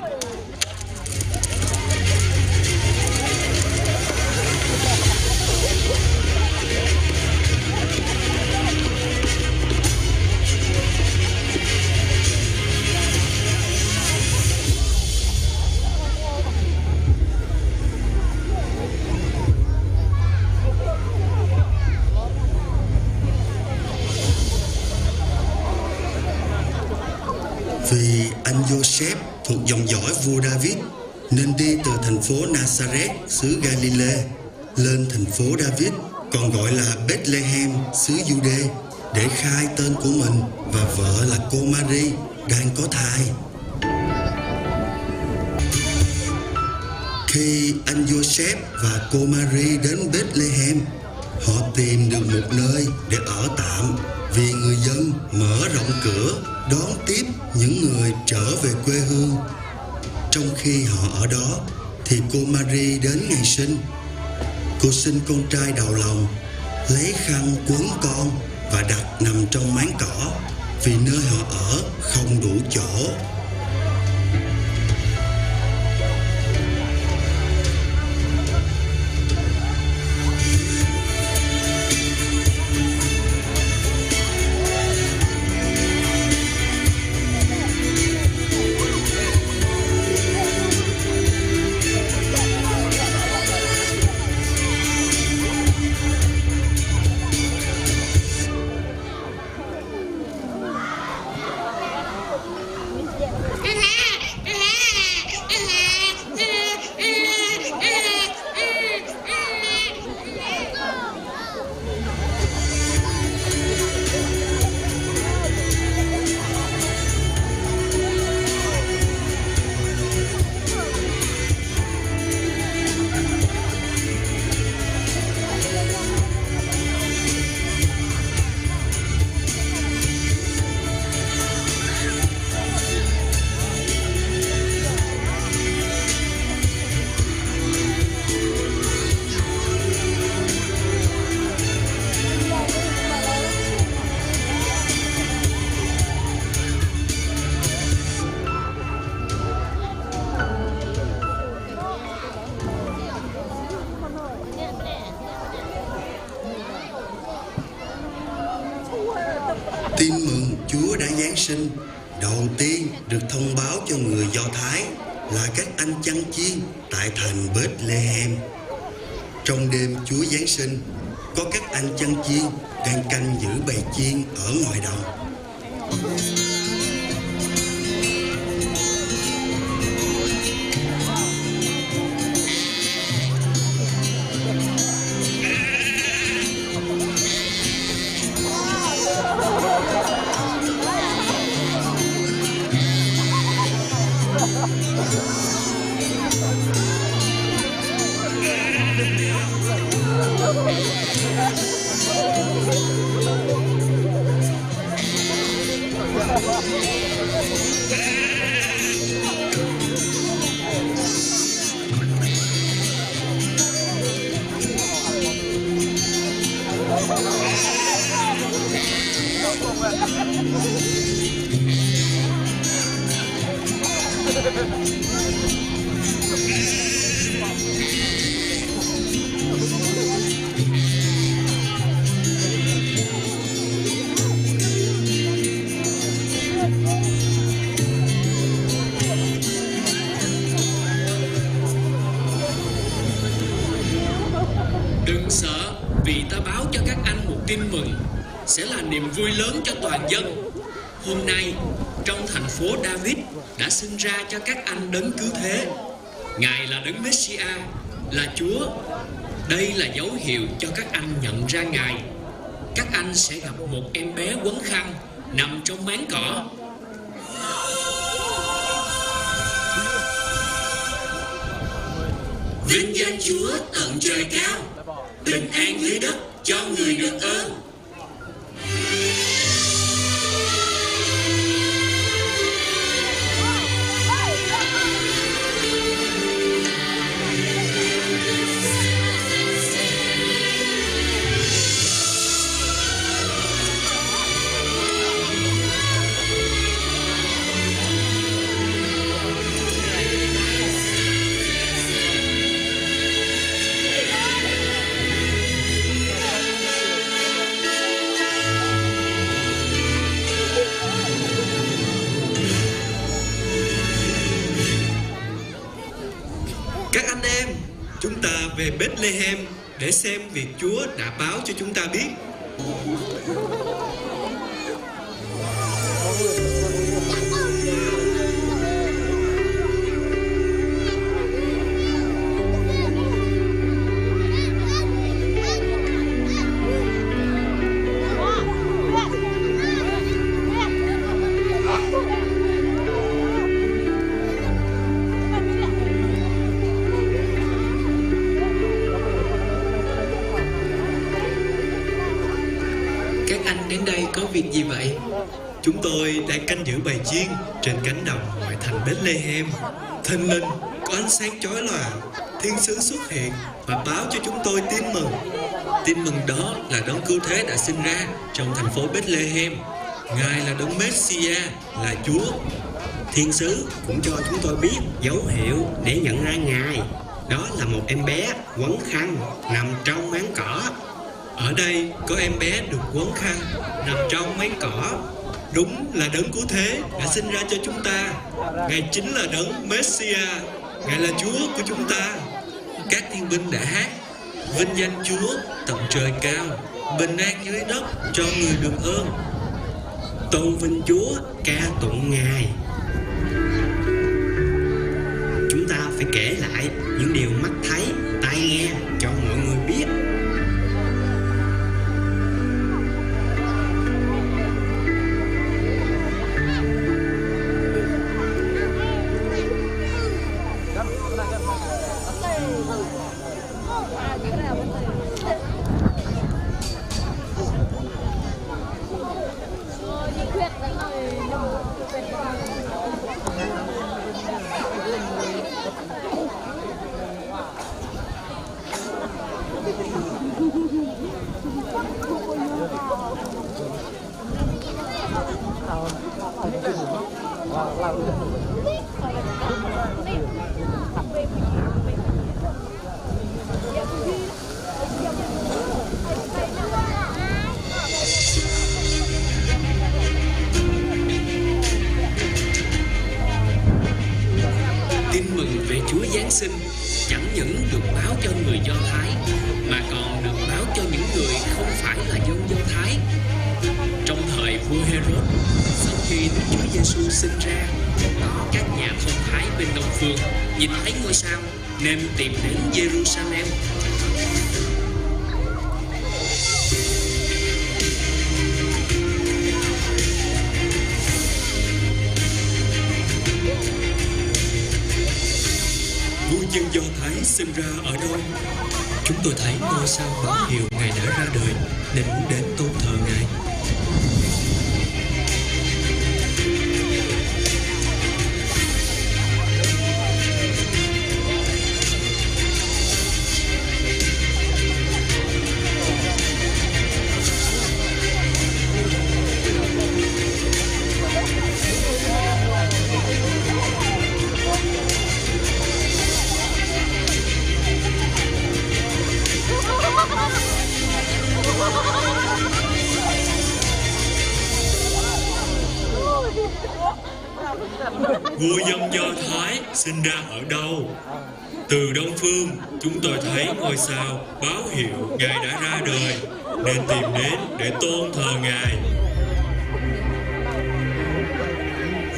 Vì anh Joseph thuộc dòng dõi vua David nên đi từ thành phố Nazareth xứ Galilee lên thành phố David, còn gọi là Bethlehem xứ Jude, để khai tên của mình và vợ là cô Mary đang có thai. Khi anh Joseph và cô Mary đến Bethlehem, họ tìm được một nơi để ở tạm, vì người dân mở rộng cửa đón tiếp những người trở về quê hương. Trong khi họ ở đó thì cô Mary đến ngày sinh. Cô sinh con trai đầu lòng, lấy khăn quấn con và đặt nằm trong máng cỏ, vì nơi họ ở không đủ chỗ. Tin mừng Chúa đã Giáng sinh đầu tiên được thông báo cho người Do Thái là các anh chăn chiên tại thành Bethlehem. Trong đêm Chúa Giáng sinh, có các anh chăn chiên đang canh giữ bầy chiên ở ngoài đồng. Đừng sợ, vì ta báo cho các anh một tin mừng sẽ là niềm vui lớn cho toàn dân. Hôm nay, trong thành phố David đã sinh ra cho các anh đấng cứu thế. Ngài là đấng Messia, là Chúa. Đây là dấu hiệu cho các anh nhận ra Ngài. Các anh sẽ gặp một em bé quấn khăn nằm trong máng cỏ. Vinh danh Chúa tận trời cao, bình an dưới đất cho người được ơn. Các anh em, chúng ta về Bethlehem để xem việc Chúa đã báo cho chúng ta biết. Các anh đến đây có việc gì vậy? Chúng tôi đang canh giữ bầy chiên trên cánh đồng ngoại thành Bethlehem. Thình lình có ánh sáng chói lòa, thiên sứ xuất hiện và báo cho chúng tôi tin mừng. Tin mừng đó là đấng cứu thế đã sinh ra trong thành phố Bethlehem. Ngài là đấng Messia, là Chúa. Thiên sứ cũng cho chúng tôi biết dấu hiệu để nhận ra Ngài. Đó là một em bé quấn khăn nằm trong máng cỏ. Ở đây có em bé được quấn khăn nằm trong máng cỏ. Đúng là đấng cứu thế đã sinh ra cho chúng ta. Ngài chính là đấng Messia, Ngài là Chúa của chúng ta. Các thiên binh đã hát: vinh danh Chúa tận trời cao, bình an dưới đất cho người được ơn. Tôn vinh Chúa, ca tụng Ngài. Chúng ta phải kể lại những điều mắt thấy, tai nghe cho mọi người biết. Giêsu sinh ra, có các nhà thông thái bên đông phương nhìn thấy ngôi sao nên tìm đến Jerusalem. Vua dân Do Thái sinh ra ở đâu? Chúng tôi thấy ngôi sao báo hiệu Ngài đã ra đời nên muốn đến tôn thờ Ngài. Vua dân Do Thái sinh ra ở đâu? Từ đông phương, chúng tôi thấy ngôi sao báo hiệu Ngài đã ra đời nên tìm đến để tôn thờ Ngài.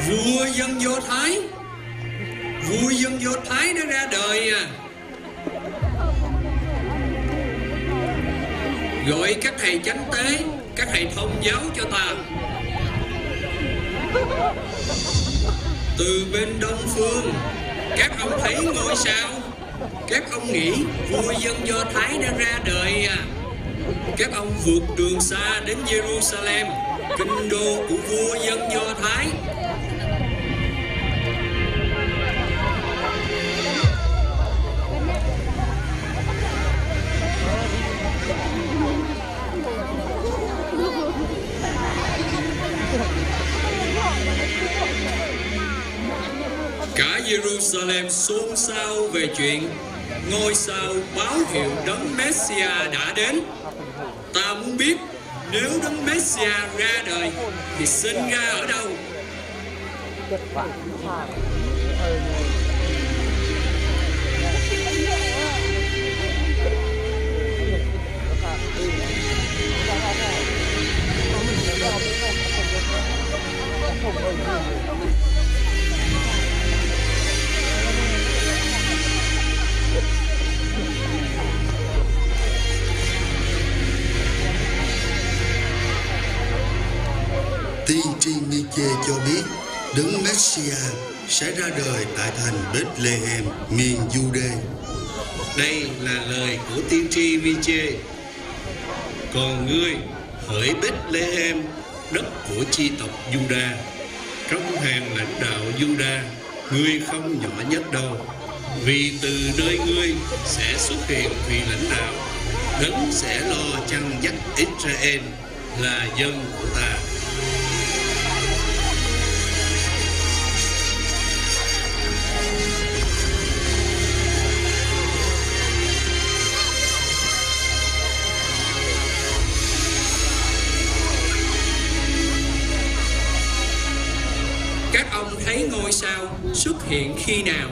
Vua dân Do Thái? Vua dân Do Thái đã ra đời à? Gọi các thầy chánh tế, các thầy thông giáo cho ta. Từ bên đông phương, các ông thấy ngôi sao, các ông nghĩ vua dân Do Thái đã ra đời à? Các ông vượt đường xa đến Jerusalem, kinh đô của vua dân Do Thái. Cả Jerusalem xôn xao về chuyện ngôi sao báo hiệu đấng Messia đã đến. Ta muốn biết nếu đấng Messia ra đời thì sinh ra ở đâu? Tiên tri Miche cho biết đấng Messia sẽ ra đời tại thành Bethlehem, miền Jude. Đây là lời của tiên tri Miche. Còn ngươi, hỡi Bethlehem, đất của chi tộc Juda, trong hàng lãnh đạo Juda, ngươi không nhỏ nhất đâu. Vì từ nơi ngươi sẽ xuất hiện vị lãnh đạo, đấng sẽ lo chăn dắt Israel là dân của ta. Các ông thấy ngôi sao xuất hiện khi nào?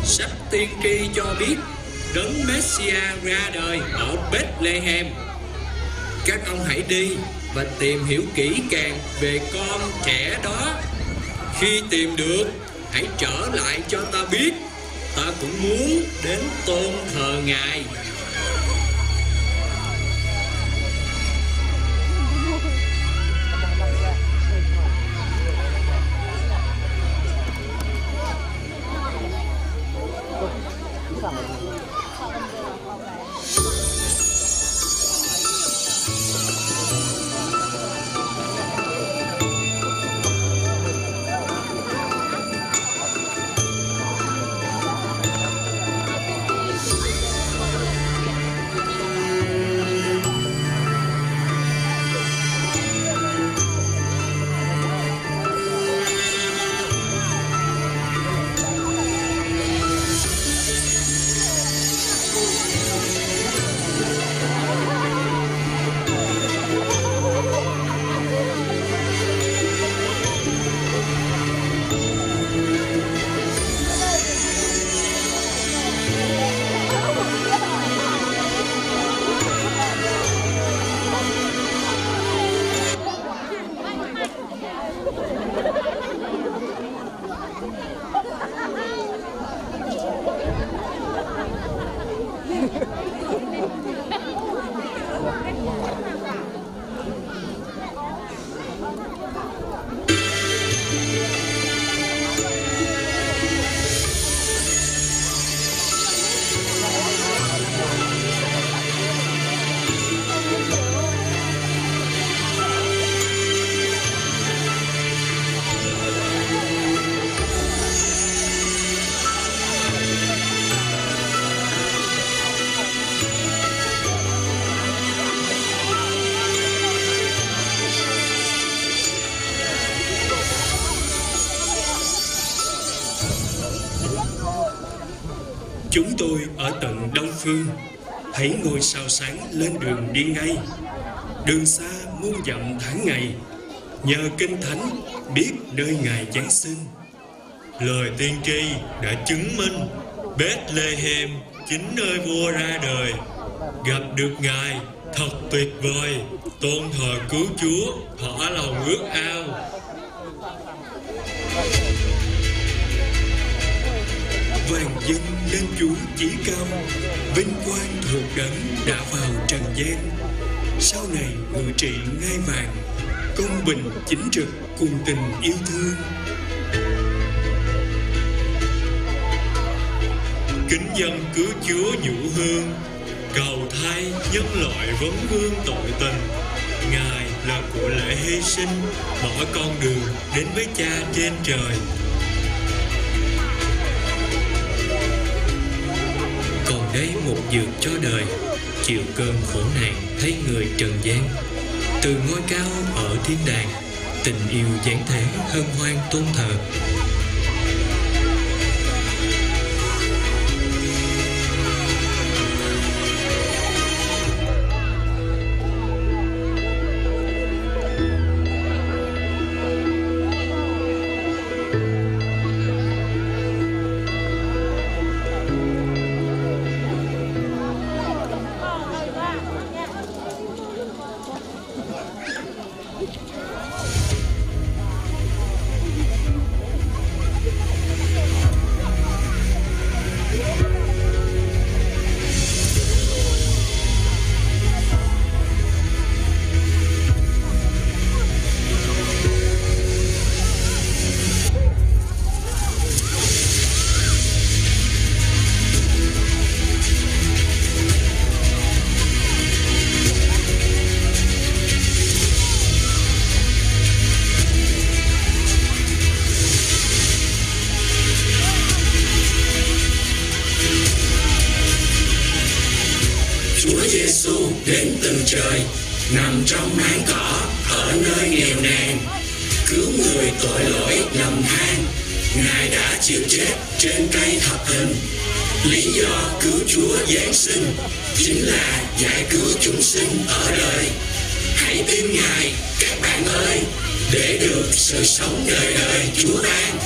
Sách tiên tri cho biết đấng Messia ra đời ở Bethlehem. Các ông hãy đi và tìm hiểu kỹ càng về con trẻ đó. Khi tìm được, hãy trở lại cho ta biết. Ta cũng muốn đến tôn thờ Ngài. Chúng tôi ở tận Đông Phương, thấy ngôi sao sáng lên đường đi ngay. Đường xa muôn dặm tháng ngày, nhờ kinh thánh biết nơi Ngài Giáng sinh. Lời tiên tri đã chứng minh Bethlehem chính nơi vua ra đời. Gặp được Ngài thật tuyệt vời, tôn thờ cứu Chúa thỏa lòng ước ao. Vàng dâng lên Chúa chí cao, vinh quang thuộc đấng đã vào trần gian. Sau này ngự trị ngai vàng, công bình chính trực cùng tình yêu thương. Kính dân cứu Chúa nhũ hương, cầu thay nhân loại vấn vương tội tình. Ngài là của lễ hy sinh, mở con đường đến với Cha trên trời. Còn đây một dược cho đời, chịu cơn khổ nạn thấy người trần gian. Từ ngôi cao ở thiên đàng, tình yêu giáng thế hân hoan tôn thờ. Đến từ trời, nằm trong máng cỏ ở nơi nghèo nàn, cứu người tội lỗi lầm than. Ngài đã chịu chết trên cây thập hình. Lý do cứu Chúa giáng sinh chính là giải cứu chúng sinh ở đời. Hãy tin Ngài các bạn ơi, để được sự sống đời đời Chúa ban.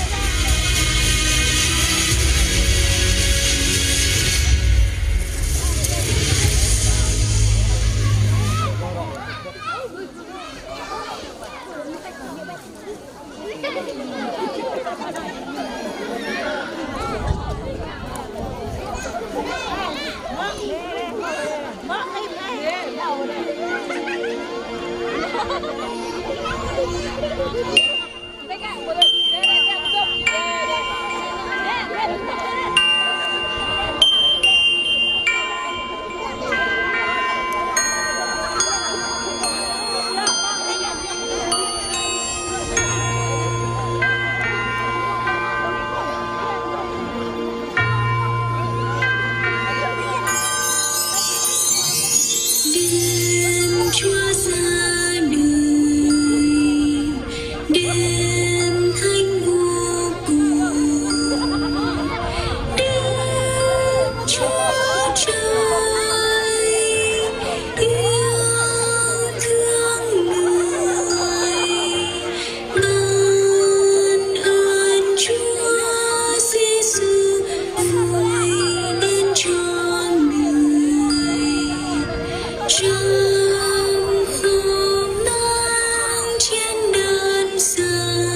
Trong hôm nắng trên đơn sơ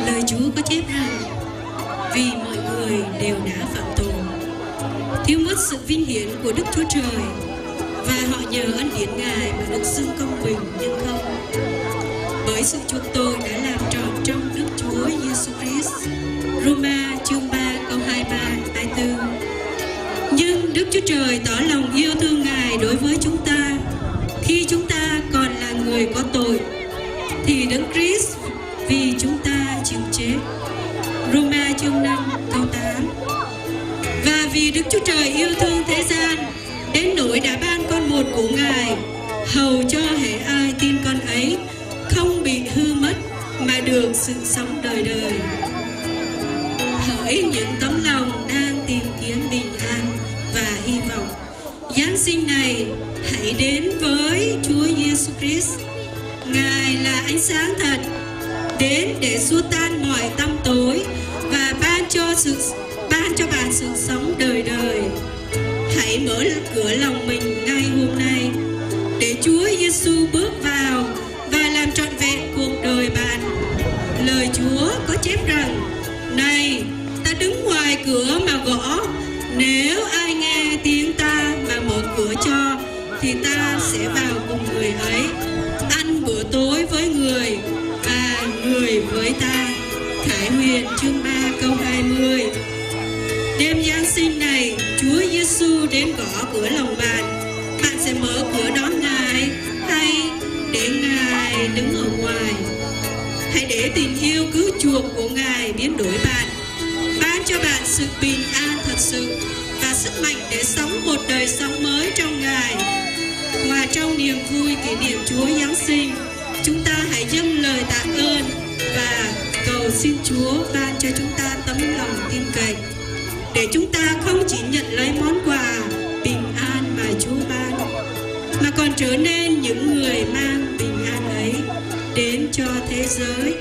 Lời Chúa có chép rằng vì mọi người đều đã phạm tội, thiếu mất sự vinh hiển của Đức Chúa Trời, và họ nhờ ân điển Ngài mà được xưng công bình, nhưng không. Bởi sự chuộc tội đã làm trọn trong Đức Chúa Giêsu Christ. Roma chương 3 câu 23-24. Nhưng Đức Chúa Trời tỏ lòng yêu thương Ngài đối với chúng ta khi chúng ta còn là người có tội, thì Đấng Christ vì chúng ta chịu chết. Roma chương 5 câu 8. Và vì Đức Chúa Trời yêu thương thế gian đến nỗi đã ban con một của Ngài, hầu cho hễ ai tin con ấy không bị hư mất mà được sự sống đời đời. Hỡi những tấm lòng đang tìm kiếm bình an và hy vọng Giáng sinh này, hãy đến với Chúa Giêsu Christ. Ngài là ánh sáng thật, đến để xua tan mọi tăm tối và ban cho bạn sự sống đời đời. Hãy mở cửa lòng mình ngay hôm nay để Chúa Giêsu bước vào và làm trọn vẹn cuộc đời bạn. Lời Chúa có chép rằng: này, ta đứng ngoài cửa mà gõ, nếu ai nghe tiếng ta mà mở cửa cho, thì ta sẽ vào cùng người ấy, ăn bữa tối với người và người với ta. Khải Huyền chương 3 câu 20. Đêm Giáng sinh này, Chúa Giêsu đến gõ cửa lòng bạn. Bạn sẽ mở cửa đón Ngài hay để Ngài đứng ở ngoài? Hãy để tình yêu cứu chuộc của Ngài biến đổi bạn, ban cho bạn sự bình an thật sự và sức mạnh để sống một đời sống mới trong Ngài. Hòa trong niềm vui kỷ niệm Chúa Giáng sinh, chúng ta hãy dâng lời tạ ơn và cầu xin Chúa ban cho chúng ta tấm lòng tin cậy, để chúng ta không chỉ nhận lấy món quà bình an mà Chúa ban, mà còn trở nên những người mang bình an ấy đến cho thế giới,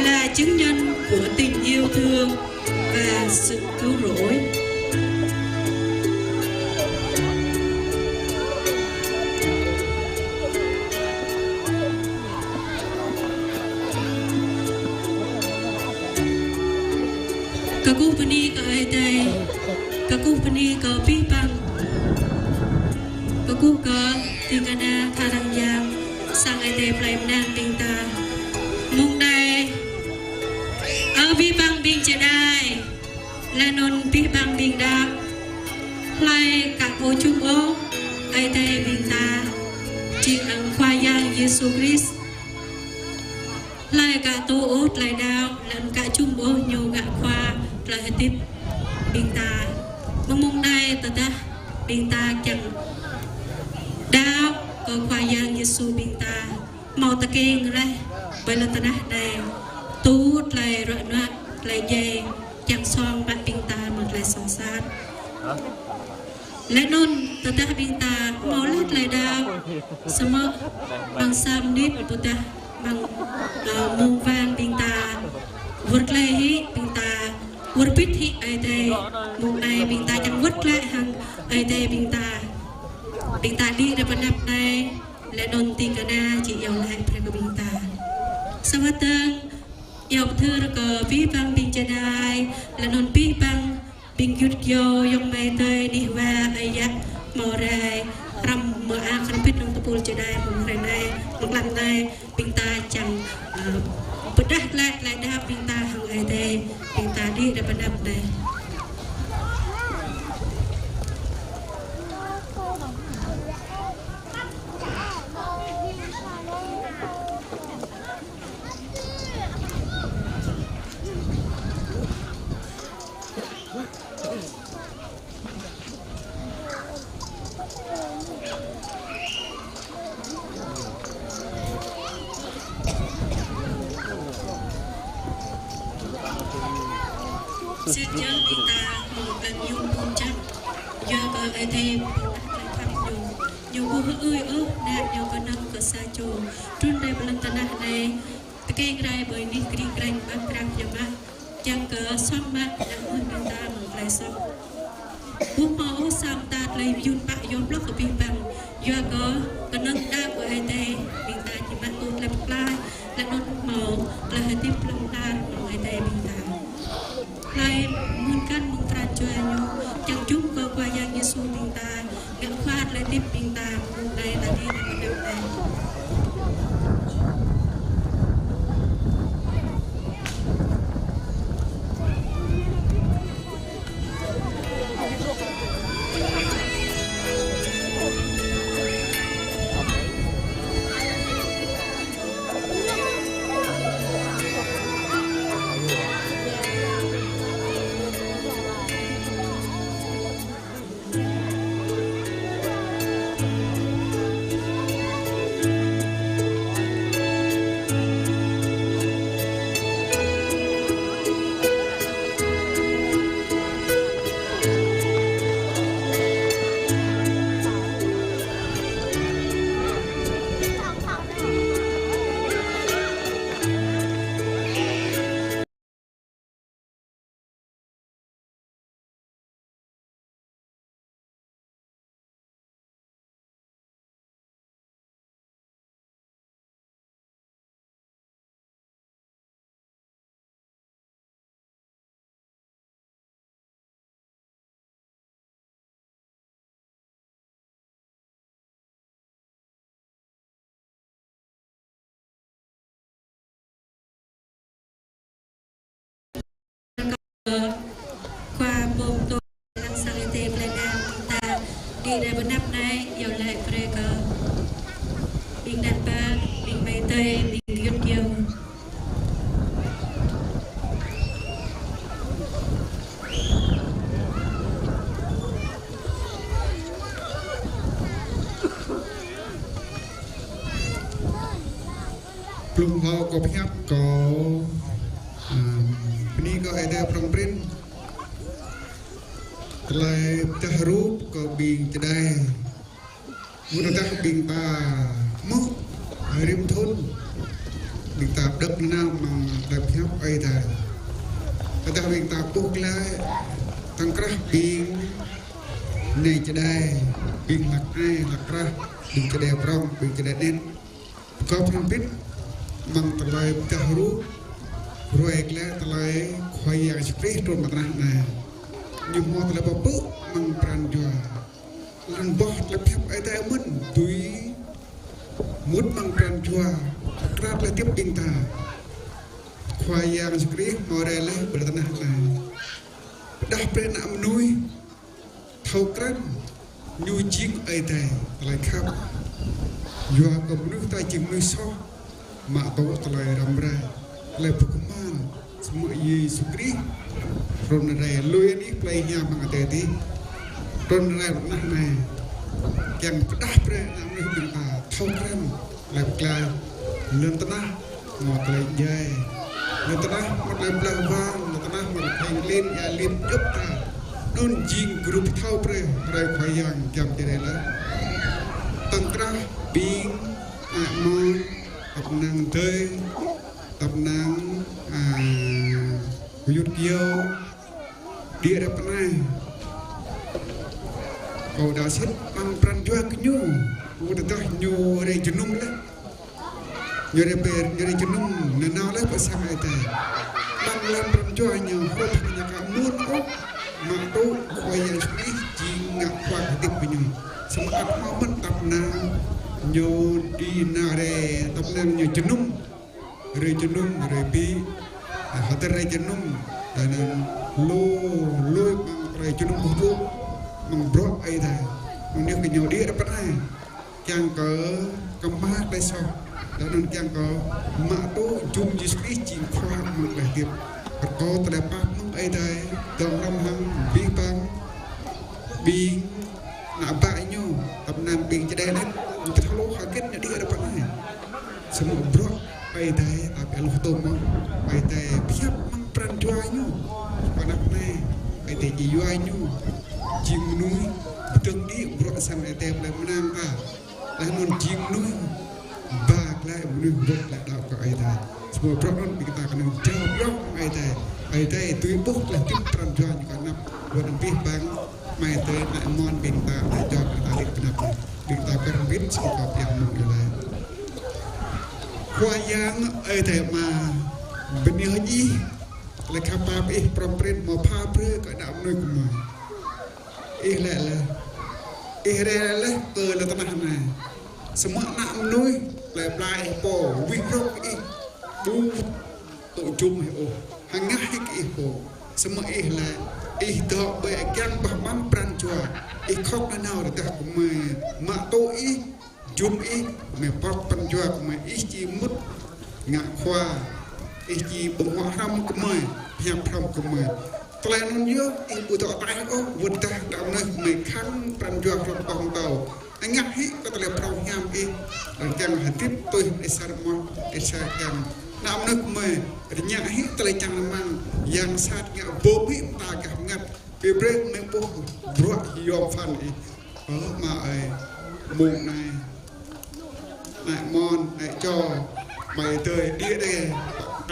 là chứng nhân của tình yêu thương và sự cứu rỗi. Kakupani ka aitai, kakupani ka pipang, kakuka tingana tharang yang, sang ai tê play nan bình ta mong đây ở vi bang bình chế đai là non vi bang bình đa play cả ô chung ô ai tê bình ta chỉ ăn khoa giang Giêsu Christ lại cả tô ốt lại đào lần cả chung ô nhiều gạ khoa lại tiếp bình ta mong đây ta bình ta chẳng đào có khoa giang Giêsu bình ta màu ta kênh đây bởi là ta nát đây tú lại rồi nó lại dày chẳng son bạn bình ta một lại song sát lại nôn ta bình ta màu lát lại đào sama bằng sam nít ta bằng mông vàng bình ta vượt lại hi bình ta vượt bít hi ai đây mông này bình ta chẳng vượt lại hàng ai đây bình ta đi ra bên nắp này lại nôn tin cả na chỉ yêu lại phải có bình ta sao vậy tưng yêu thưa có ví bằng bình chân ai là nôn ví bằng bình cút yo yong mai tơi đi qua ai ya mò rai ram mờ a khăn pít nông tập bùn chơi đai một ngày này một lần này bình ta chẳng bứt đắt lại đa bình ta hàng ngày đây bình ta đi ra bên nắp này xin nhớ bình ta một lần dùng buồn chắc do có ai thêm nhiều cô ơi ước đạt nhiều con năm của xa chùa trốn đây một lần ta nát này cái gai bởi ní kri granh băng răng cho mắt chẳng cỡ xót mắt đã hơn bình ta một lại xong bố mẫu xong ta lấy dùn bạc dùn block của bình bằng do có con năm đa của ai đây bình ta chỉ mắt tôi làm lại là nó màu là hơi tiếp lông ta của ai đây bình ta lại muốn căn muốn tra cho anh chẳng chúng có qua giang Giêsu bình ta ngã khoát lại tiếp bình ta cùng đây là đi để mình được này qua bông tôi đang sang cái tệp lên nam ta đi ra bên nắp này giờ lại về cờ bình đàn ba bình bay tây bình yết kiều plum ho có phép có ini có ai đây trong print lại ta rúp có bình từ đây vừa ta bình ta mốc rim thôn bình ta đất nào mà đẹp phép ai đây ta bình ta buộc lại tăng krah bình này từ đây bình lạc ai lạc ra bình từ đây from bình từ đây nên có trong print mang từ lại ta rúp rồi cái lại khoai yang spray trong mặt này nhưng mà lại bảo bự mang brand cho lần bớt lại phép ai ta mình túi mút bằng tràn chua rát lại tiếp bình ta khoai yang sukri more le bertanah này dah pren am nuôi thâu cran nuôi chiếc ấy tè lại khắp doa cầm nước tay chim nuôi so mà tổ lại rầm ra lại bukuman semua Yesus ron rai lui ni play nya mang ate ti ron rai nah na yang dah pre nam ni bin ta thâu cran lại klai lươn tanah ngọt lại dây lươn tanah một lại blang vang lươn tanah một thành lên ya lên giúp ta non jing group thâu pre rai khoai yang jam jadi lah tăng krah bing mon tập năng tơi tập năng Yud kiau dia dapat naik. Kau dah sit mang peran jual kenyu, udah dah nyu re jenung lah, nyu re ber, nyu re jenung, nenau lah pasang itu. Mang lam peran jualnya, kau punya kamu kok, mak tu kau yang sini jingak kuat hati punya. Semangat momen tak nang nyu di nare, tak nang nyu jenung, re bi. Hadir rai jenung dan lo rai jenung buku mengbrok ai dah mungkin kenyau dia dapat ai yang ke kemak desa dan yang ke mak tu jum jisri jing kuat mengakhir kau terdapat mung ai dah dalam hang bang bing nak baknyo tamnan bing cedai net terlalu kaget dia dapat ai semua brok ai dah tapi Allah tu mong ai dah biar mang peran jualnya panak nai ai dah jualnya jing nui betul di brok sam ai dah boleh menang ka lah non jing nui bag lai nui brok lah dak ka ai dah semua brok non kita kena jawab brok ai dah tu buk lah tim peran jualnya karena buat lebih bang mai dah nak mon binta jawab kita lik kenapa binta perbin sikap yang menggelai Wayang ada ma benih haji lekap apa propret mau papre ke nak menui kuma lah ke le tanah na semua nak menui lai po wikrok bu tu jum hangah po semua lah dah bagian bahman peran jua kok nanau dah kuma mak tu jum me pak penjual me ichi mut ngak khoa ichi bungwa ram kemai yang ram kemai telanon yo ibu tak tai wudah damne me khang penjual rong tau ngak hi ko tele prau nyam dan jang hatip tôi esar mo esar yang namne kemai nyak hi tele jang mang yang sat ngak bobi ta gah ngat bebrek me po bro yom fan ma ai mung nai lại mon lại cho mày tới đi đây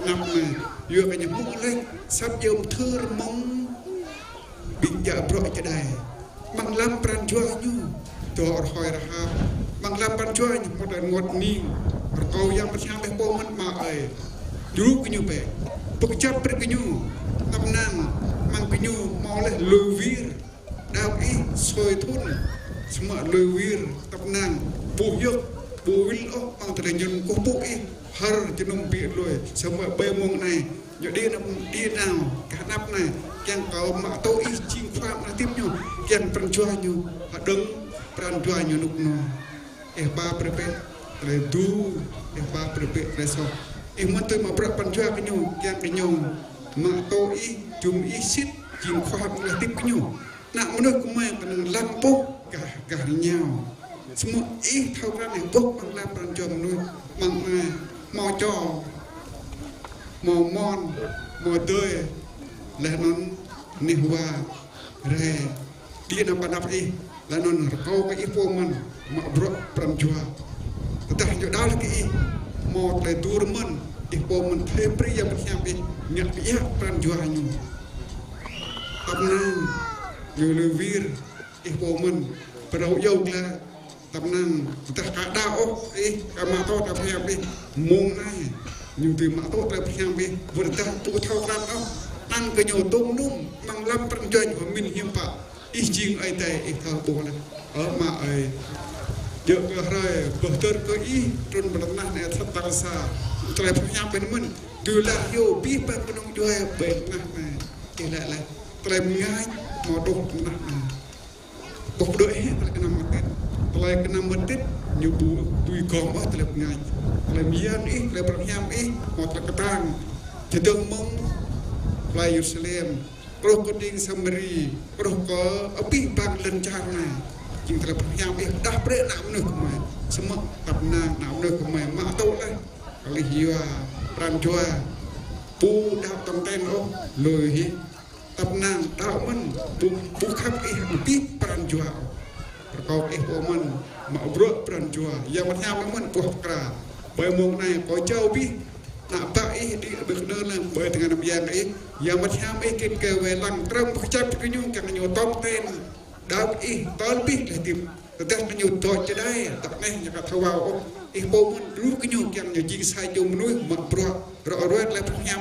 năm này vừa cái những mũ lên sắp dùng thưa mong bị vợ bội cho đây bằng lâm pran chua nhu tôi hỏi là ha bằng lâm pran chua một lần ngột ni câu yang bersama bepo man mai dulu kenyu be pekecap per kenyu tập nang mang kenyu mau lên luvir đào ý soi thun semua luvir tập nang buyuk buil mang terjun kupuk har jenung bi loi semua bemong này giờ đi nào cả năm này yang kau mak tau ching pham na tiếp nhau yang perjuang nhau đứng perjuang nhau nục no ba prepe le du ba prepe reso muốn tôi mà perjuang cái nhau yang cái nhau mak tau chum sit ching pham na tiếp nhau nak menurut kumai penang lampu gah nhau semua thâu ra này bốc bằng làm bằng cho nuôi bằng mò cho mò mon mò tươi là nó nêu hoa re dia nampak dapat là nó kau cái ipo man mà bro bằng cho tetapi cho đó là cái mò tại tour man ipo man thêm pri yang bersiap nyat dia bằng cho anh tập năng người lưu vir ipo man perau dâu là tập năng ta cả đau mà to tập hiệp đi mông này nhiều từ mà to tập hiệp đi vừa ta tu thâu ra đó ăn cái nhiều tôm num bằng lâm bằng chơi của mình hiểm bạ ít chinh ai tệ ít thâu bồ này ở mà ai Jok rai betul ke trun berenah ni atas tarasa terlepas yang benar dulu yo bipa penung jual berenah ni tidak lah terlepas modal berenah ni bodoh kena mati kalau kena mati nyubu tui koma terlepas terlepas terlepas yang modal ketang jadung mong Play Yerusalem Roh Koding Samari Roh Ko Api Bang Lencana Jing terlepas yang dah berat nak menurut kemai semua tak nak menurut kemai mak tahu lah kali hiwa peran jua pu dah tonten oh lohi tak nang tahu man pu khap api peran jua perkau woman mak bro peran jua yang macam man pu kra boy mong nai ko jauh bi nak ba di berkenalan boy dengan biang yang macam kin ke welang trem kecap kenyu kan nyu tonten đau tol biết là tìm ta nhiều tội cho đây tập này nhà cả thầu vào bố muốn rú cái nhiều càng nhiều chi sai chung nuôi mặt pro rõ rồi là phải nhắm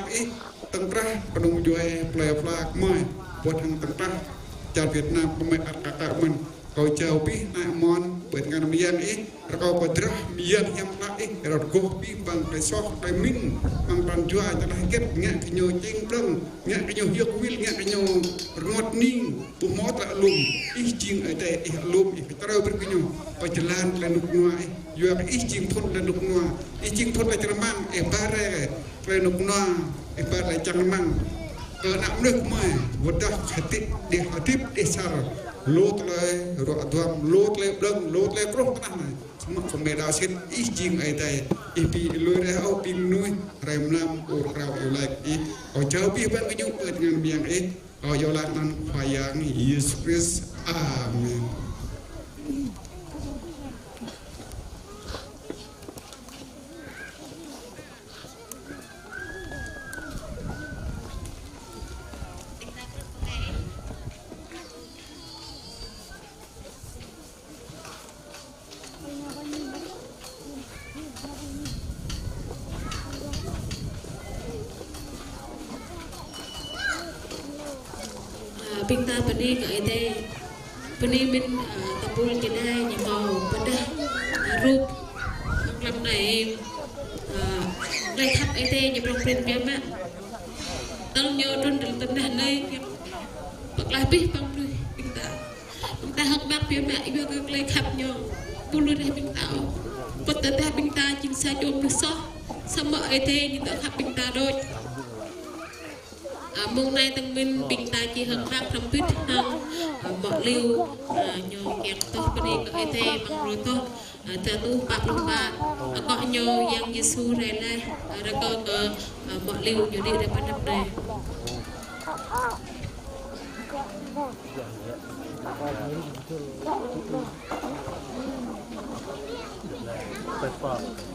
tầng ra và đồng chơi play flag mời một thằng tầng ra chào Việt Nam của mình cả mình coi chào biết nãy món bởi ngàn miền rồi coi bật ra miền nhắm lại rồi cô biết bằng cái sóc cái min bằng bàn chua cho nó kết nghe cái nhiều chinh đông nghe cái nhiều hiệu quyết nghe cái nhiều ngọt ninh tụ mót là lùm ít chinh ở đây lùm ít cái tao biết cái nhiều coi chả lan là nục ngoài vừa cái ít chinh thôn là nục ngoài ít chinh thôn là chả mang ba re là nục ngoài ba là chẳng mang cờ nặng nước mày vượt ra hati để hati để sao lốt lại rồi đoam lốt lại đông lốt lại krok tanah này semua pembeda sin izin ai tay ipi lui rau pin nuôi rem nam ur rau ulek ở châu bi ban cái nhung dengan biang ở yo lan nan phayang Yesus Christ amen. Pinta pani cái đây pani mình tập buôn cái đây nhà màu bên đây rụp làm này đây thắp cái đây nhà bông bên kia mà tao nhớ trên đường tận này này bậc lại biết bông rồi pinta học bác phía mẹ vừa cái lấy thắp nhau buôn luôn đây pinta bật tới đây pinta chim sa chôm được sót xong mọi cái đây như tao thắp pinta đôi mong nay tăng minh bình ta chỉ hơn khác trong biết hơn mọi lưu nhiều kẹt tốt bên đây có thể bằng rồi tốt theo tu bạc luôn và có nhiều yang Giêsu này này đã có mọi lưu nhiều đi để bắt đầu này Hãy subscribe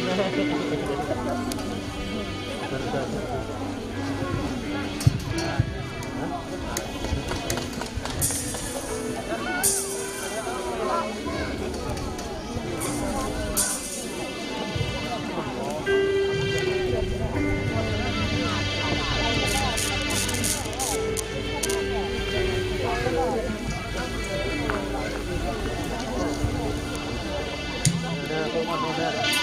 cho kênh Ghiền Mì Gõ để không bỏ lỡ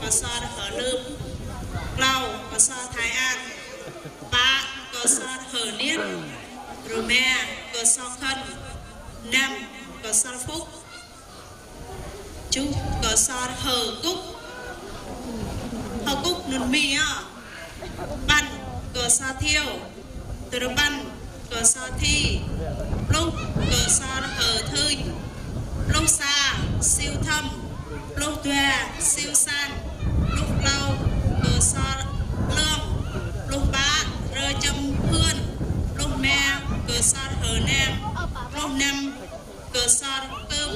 có so hở lơm lau có so thái an ba có so hở niết rồi mẹ có so khăn năm có so phúc chú có so hở cúc nôn mi á ban có so thiêu từ ban có so thi lúc có so hở thư lúc xa siêu thâm lúc tuệ siêu san lúc lâu cơ so lương lúc ba rơi trong hương lúc mẹ cơ so hở nam lúc năm cơ so cơm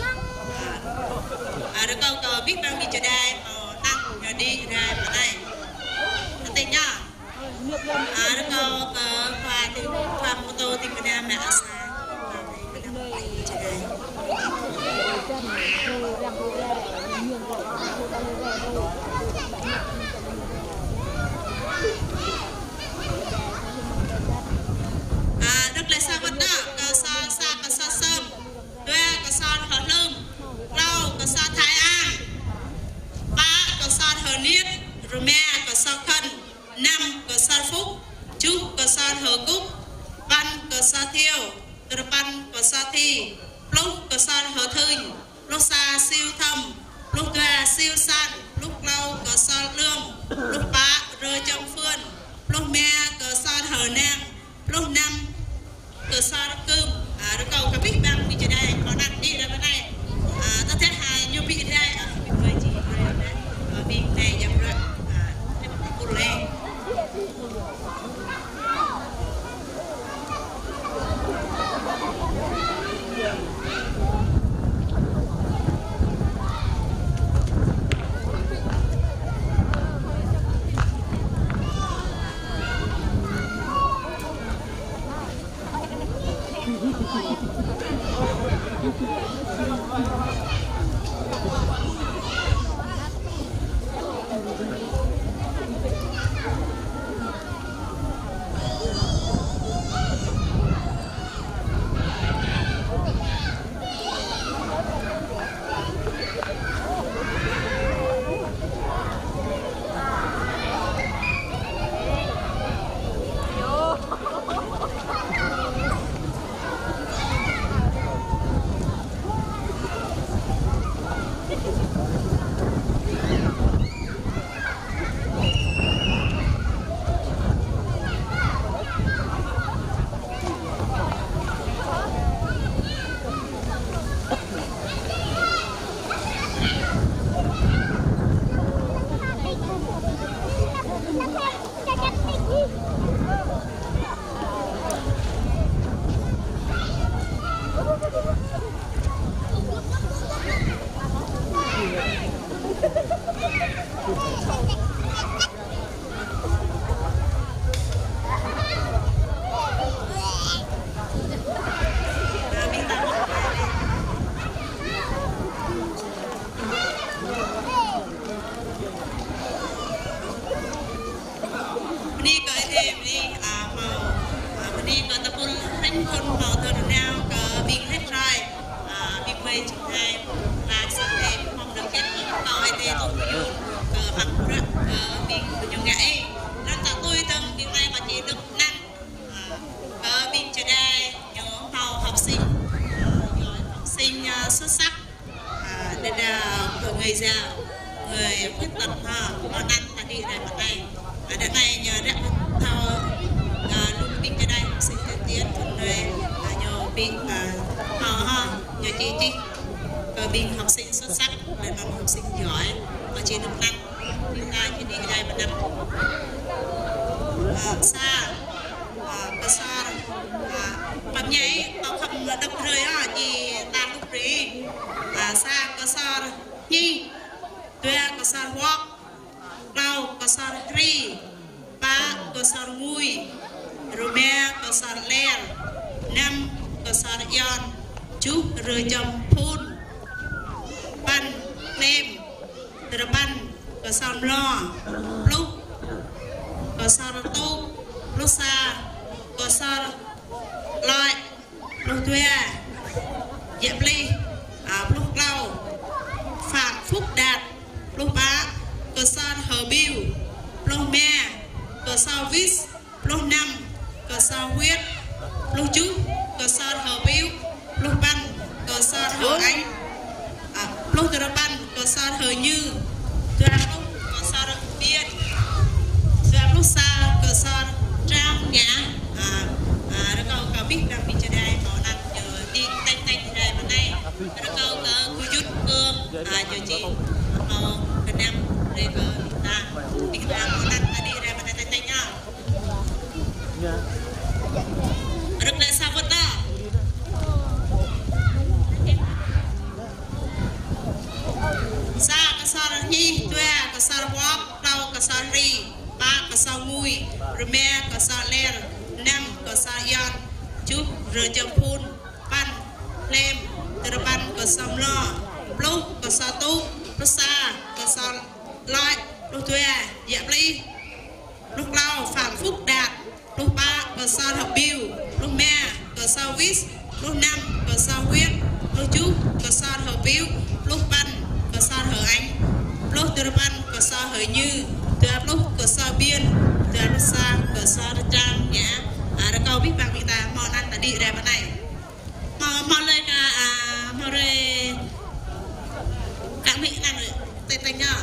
được câu biết bao nhiêu cho đây tăng rồi đi ra vào đây tên nhá được câu khoa thì khoa mô tô thì cái nam mẹ xa rất là sao vật đó cơ so sơm đuôi cơ so hở lưng lau cơ so thái an ba cơ so hở niết rồi mẹ cơ so khăn năm cơ so phúc chú cơ so hở cúc ban cơ so thiêu từ ban cơ so thi lúc cơ so hở thinh lúc xa siêu thâm lúc tuệ siêu san lúc lâu cơ so lương lúc ba rơi trong phương lúc mẹ cơ so hở nam lúc năm cơ so cơm được cầu cả biết bằng đi chơi đây còn ăn đi ra bên này ta thấy hai nhiều bị đây với chị ở bên này dòng rồi cô lên người già, người khuyết tật nó ăn là đi này mặt này. Đợt này nhờ đã thao luôn bị cái đây sinh tiên tiến thuận lợi nhờ bị nhờ chị rồi bị học sinh xuất sắc là làm học sinh giỏi ở trên năm năm chúng ta chỉ đi đây một năm xa và xa bấm nháy tao không đập rơi gì ta lúc đi xa có xa nhi tuệ có xa walk đau có xa tri ba có xa mùi rồi mẹ có xa len năm có xa yon chú rồi chồng phun ban nem từ ban có xa lo lúc có xa tu lúc xa có xa lại lúc tuệ dẹp ly lúc lâu phạt phúc đạt lúc ba có xa câu cú chút cương cho chị Việt Nam đây ta mình ta món ăn tadi ra bên tay tay nhau rất là sao vậy ta sa cái sa nhi tuê cái sa wop đau cái sa ri ba cái sa mùi rồi mẹ cái sa ler năm cái sa yon chú rồi chấm phun pan lem từ ban cái sa lo lúc cái sa tu cái sa cái sa lại lúc tuê dẹp ly lúc lau phạm phúc đạt lúc ba cái sa hợp bill lúc mẹ cái sa wis lúc năm cái sa huyết lúc chú cái sa hợp bill lúc ban cái sa hở anh lúc từ ban cái sa hở như từ lúc cái sa biên từ lúc sa cái sa trang nhã đã câu biết bằng người ta món ăn đã đi ra bên này món lên món lên các vị làm được tay tay nhá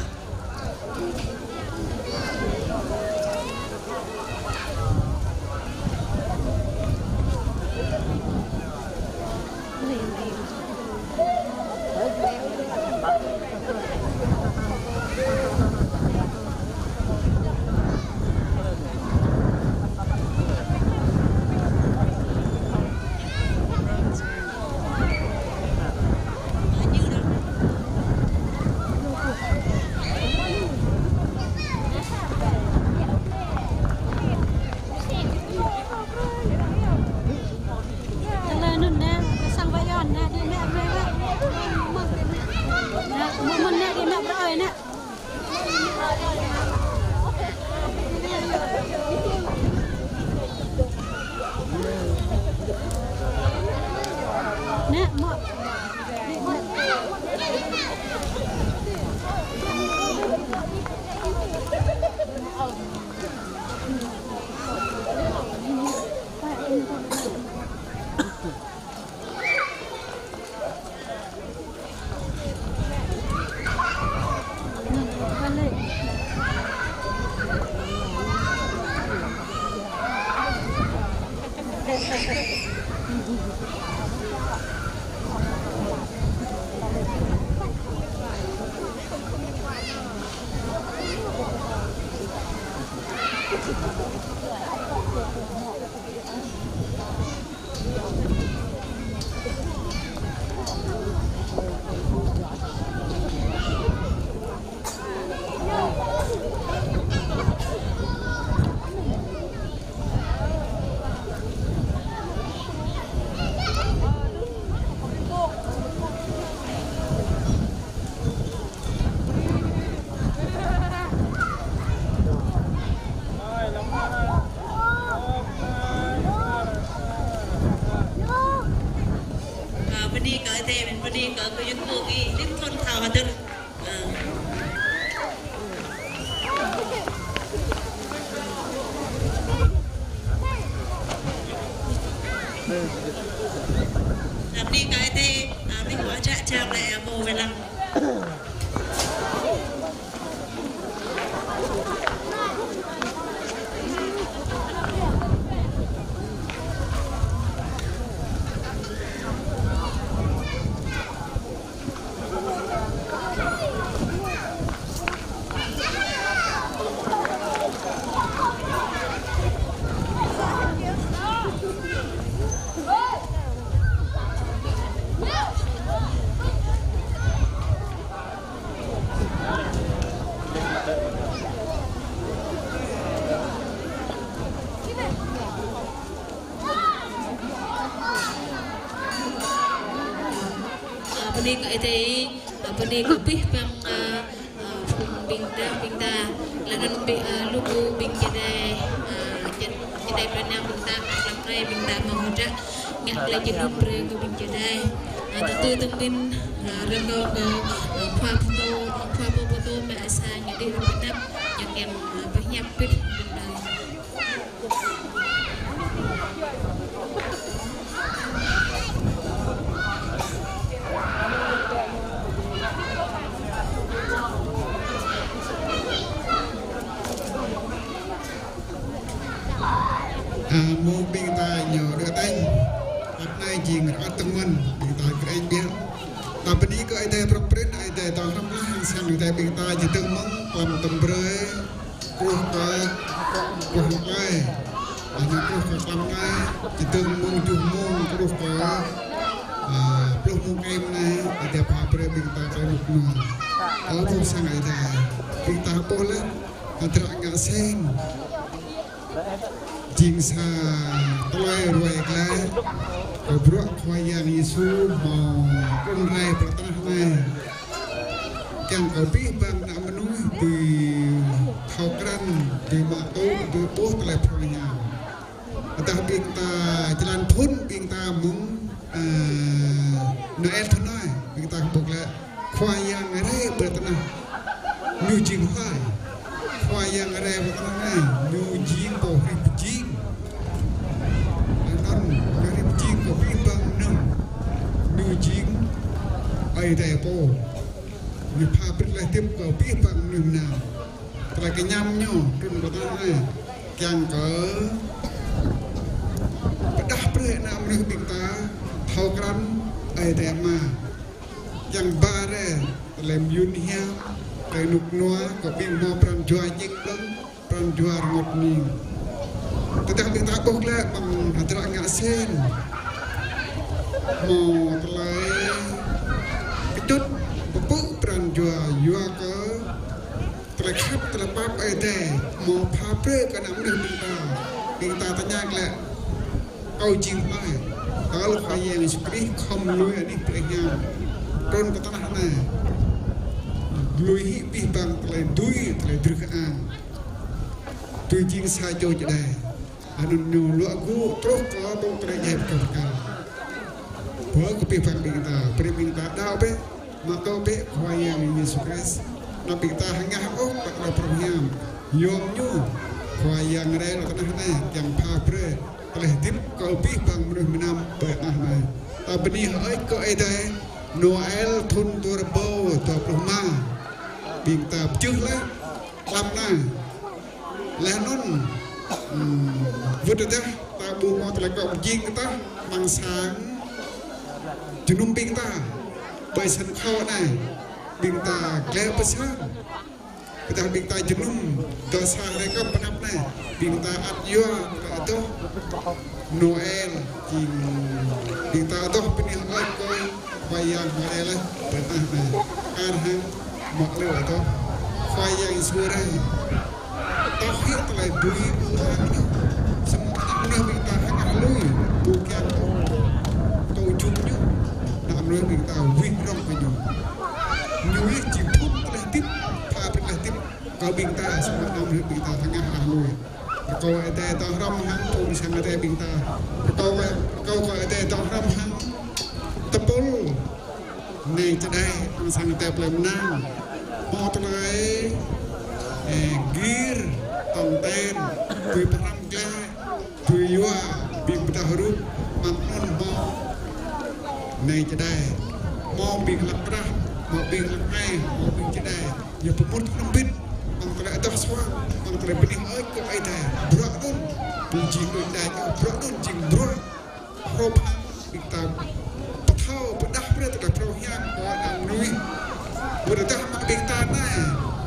làm đi cái thế mình có chạy trang lại bồ về làm Padi ka ite padi kapih pang bingta lanan lugu bing jadai pranam bingta ramrai bingta mahudra ngak la jedum pre ko bing jadai tatu tembin rego ko phwa foto ma asa ngadi rupanap yang em panyapit một biên tài nhỏ đưa tay hôm nay chỉ người ở tâm mình biên tài cái anh biết แต่ปนี้ก็ไอเดียประเภทไอเดียตอนทำล่างสั่งไอเดียบิงตาจะตึงมั้งความตึงเบรกลัวกะกลัวไงอันนี้กลัวกะทำไงจะตึงมั้งจุ่มมั้งกลัวกะปลุกมุกเอ็มนะไอเดียพาเปรบิงตาไปลุกนัวเอาพวกสั่งไอเดียบิงตาโปละอันตรายงาเส้นจริงซาตลอยรวยกล้าบรักควายยังยิสูมองกงไรประตาแม่ยังเขาปีบังนามนุษย์ดีเขากรันดีมาโต้ดีโป๊ะอะไรพลอยยังแต่บิงตาจรันพุนบิงตามุงเนื้อทนายบิงตาบอกแล้วควายยังอะไรประตามิวจิงควายควายยังอะไรประตาแม่มิวจิงโป๊ะริบจิงนั่นริบจิงก็ปีบังนึงมิวจิงไอเดียโป๊มีพาเป็นอะไรเทียบกับปีบังนึงนาแต่ก็ย้ำย่อรุ่นประตาแม่ยังก็ประดับเลยนามเรื่องบิงตาเท่ากันไอเดียมายังบาร์เร่เล่มยุนเฮียไปนุกนัวก็บิงมาปรำจัวยิงลงปรำจัวงดนิ่งแต่ถ้าบิงตาบอกแล้วบางอัตรางาเส้นมอตะไลกระจุดปุ๊บปรำจัวยัวก็ตะขับตะปับไอเดียมอพาเปรย์ก็นำเรื่องบิงตาตะยากแหละเอาจริงไหมkalau kaya yang seperti kaum lui ini perihnya ron ketengah na lui pi bang telai dui telai derkaan dui jing sajo jeda anu nyulu aku terus kalau bong telai jahit kekal boleh ke pi bang kita peri minta dah be maka be kaya yang Yesus Kristus nabi kita hangah oh tak perihnya yom nyu kaya yang rela ketengah na yang pabre oleh tim kau pi bang menurut menam berahmai tapi ni hai kau ada Noel thun turbo top rumah bintang trước lấy làm na là non vượt được ta buông mau lại cộng riêng ta bằng sáng chừng nung bintang bởi sân khấu này bintang leo besar kita bintang jenum dosa mereka penap na bintang adyo atau Noel jing bintang atau penih koi bayang mereka pernah na karhan maklum atau bayang surai tauhid telah dui orang semua nak bintang hanya lui bukan ujungnya nak lui bintang win rong penyu nyui jipun telah tip kau bintang semua nama bintang tengah halui kau ada tang ram hang pun sangat ada bintang kau ada tang ram hang tepul ni cedai sangat ada pemenang mau terlai gir tonten kui perang kah kui yua bing bertaruh maknun mau ni cedai mau bing lakrah mau bing lakai mau bing cedai ya pemut lembit bang telah atas suang bang telah benih ai ke aida berak dun jing dun dai berak dun jing berak rob kita patau pedah pada telah prohian kau ang nui berdah mak bintang na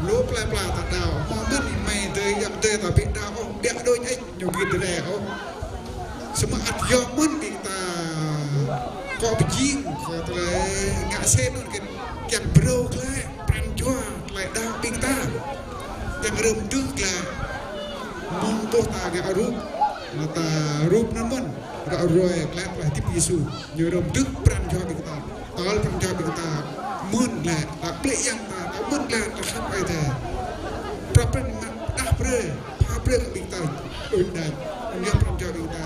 lo pla pla tak dau mau ben mai dei yang dei tapi dau oh dia doi ai nyugi dei oh semua adyo mun bintang kau bejing kau telah ngak sen kan yang bro lah pran jua lại dau bintang yang rem trước là mong bố ta ngã rúp mà ta rúp nó mân rồi rồi lại tiếp Giêsu nhờ rem trước pran cho mình ta tao pran cho mình ta mân là bệ yang ta đã mân là khắp ai ta pran đáp rê pha rê mình ta ổn định nhờ pran cho mình ta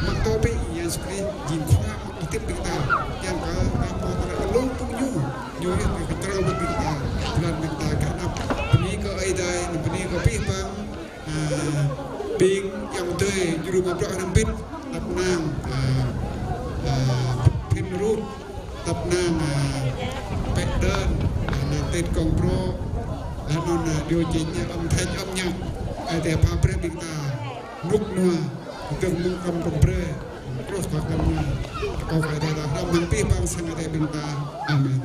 mặc to bị yang sekali jin khoa tiếp mình ta yang có nam mô ta lung tung nhu nhu yang mình terlalu mình ta bulan mình ta karena ko ai dai ni ko pi bang ping yang tei juru mabrak rampit tap nang pin rut tap nang pek đơn tên công pro non điều chỉnh âm thanh âm nhạc để pha pre bing ta núc noa từng mung cầm cầm pre cross bạc cầm kau kai ta ram pi bang sang bing ta amen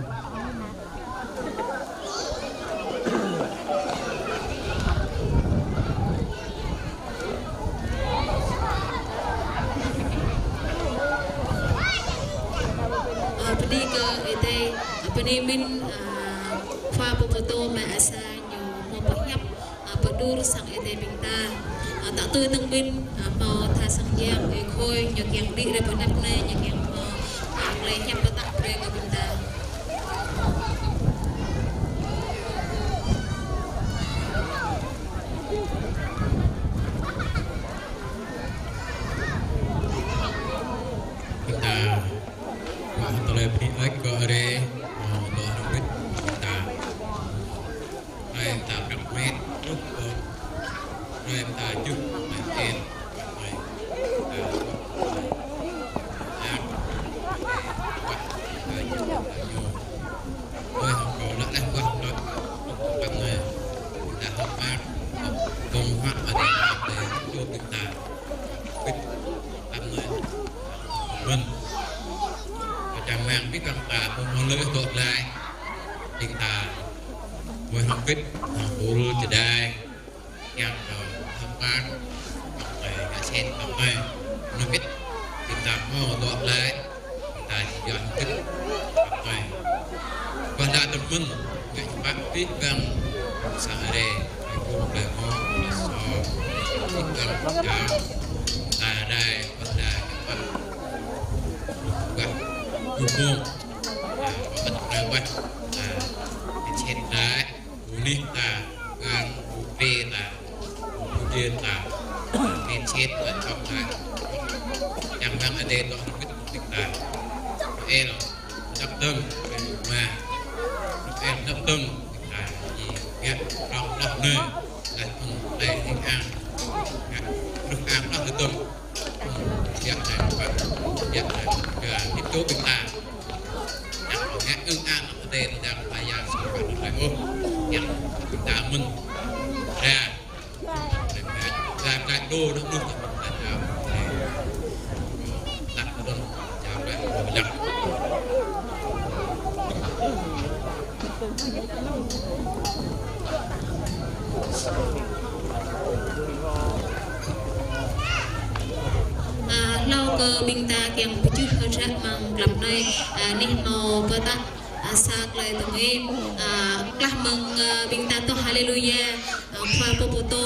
ete penimin fa popoto ma asa nyo mo panyap padur sang ete binta tak tu teng bin mau tha sang yang e khoi nyak yang di re panap ne nyak yang le nyap patak pre ga binta Lebih baik ke area doa rambut kita, tak bermet, tajuk main, mang biết rằng ta không lỡ tốt lại hiện ta với học biết học bù từ đây nhằm rồi tham quan học về cả sen học về nó biết hiện ta có tốt lại hiện ta chỉ dọn biết học về và đã tập mừng ngày bác biết rằng xã đề phải cùng đời mô là so biết rằng cháu ta đây vẫn là các bạn buông bật ra quay trên đá nít ta gan đê ta điên ta nên chết ở trong này chẳng mang ở đây nó không biết tình ta em đắp tâm mà em đắp tâm ta gì ghét trong đắp nơi là đây hình ăn được ăn đắp tâm dạng này và dạng này là tiếp tục chúng ta ngắt ưng an ở đây là đang phải làm sự phạt được lại không nhằm chúng ta mình ra làm cái đô nó đúng là đặt luôn chào bạn rồi đặt lâu cơ binh ta kiang biju hajat mang lam nay nih mau bata sak lai tong em klah mừng binh ta to hallelujah khoa popoto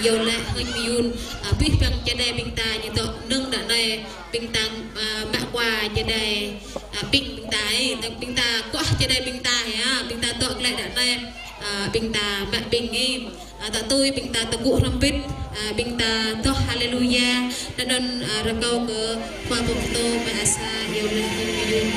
nhiều lệ hơi miun biết rằng cho đây binh ta như to nâng đã này binh ta mạ qua cho đây binh ta ấy binh ta quá cho đây binh ta hả binh ta to lại đã này binh ta mạ binh em ta tôi binh ta cụ rambit binh ta to hallelujah dan rakau ke khoa popoto bahasa nhiều lệ hơi miun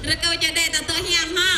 Rekau jadi tak tahu yang ha.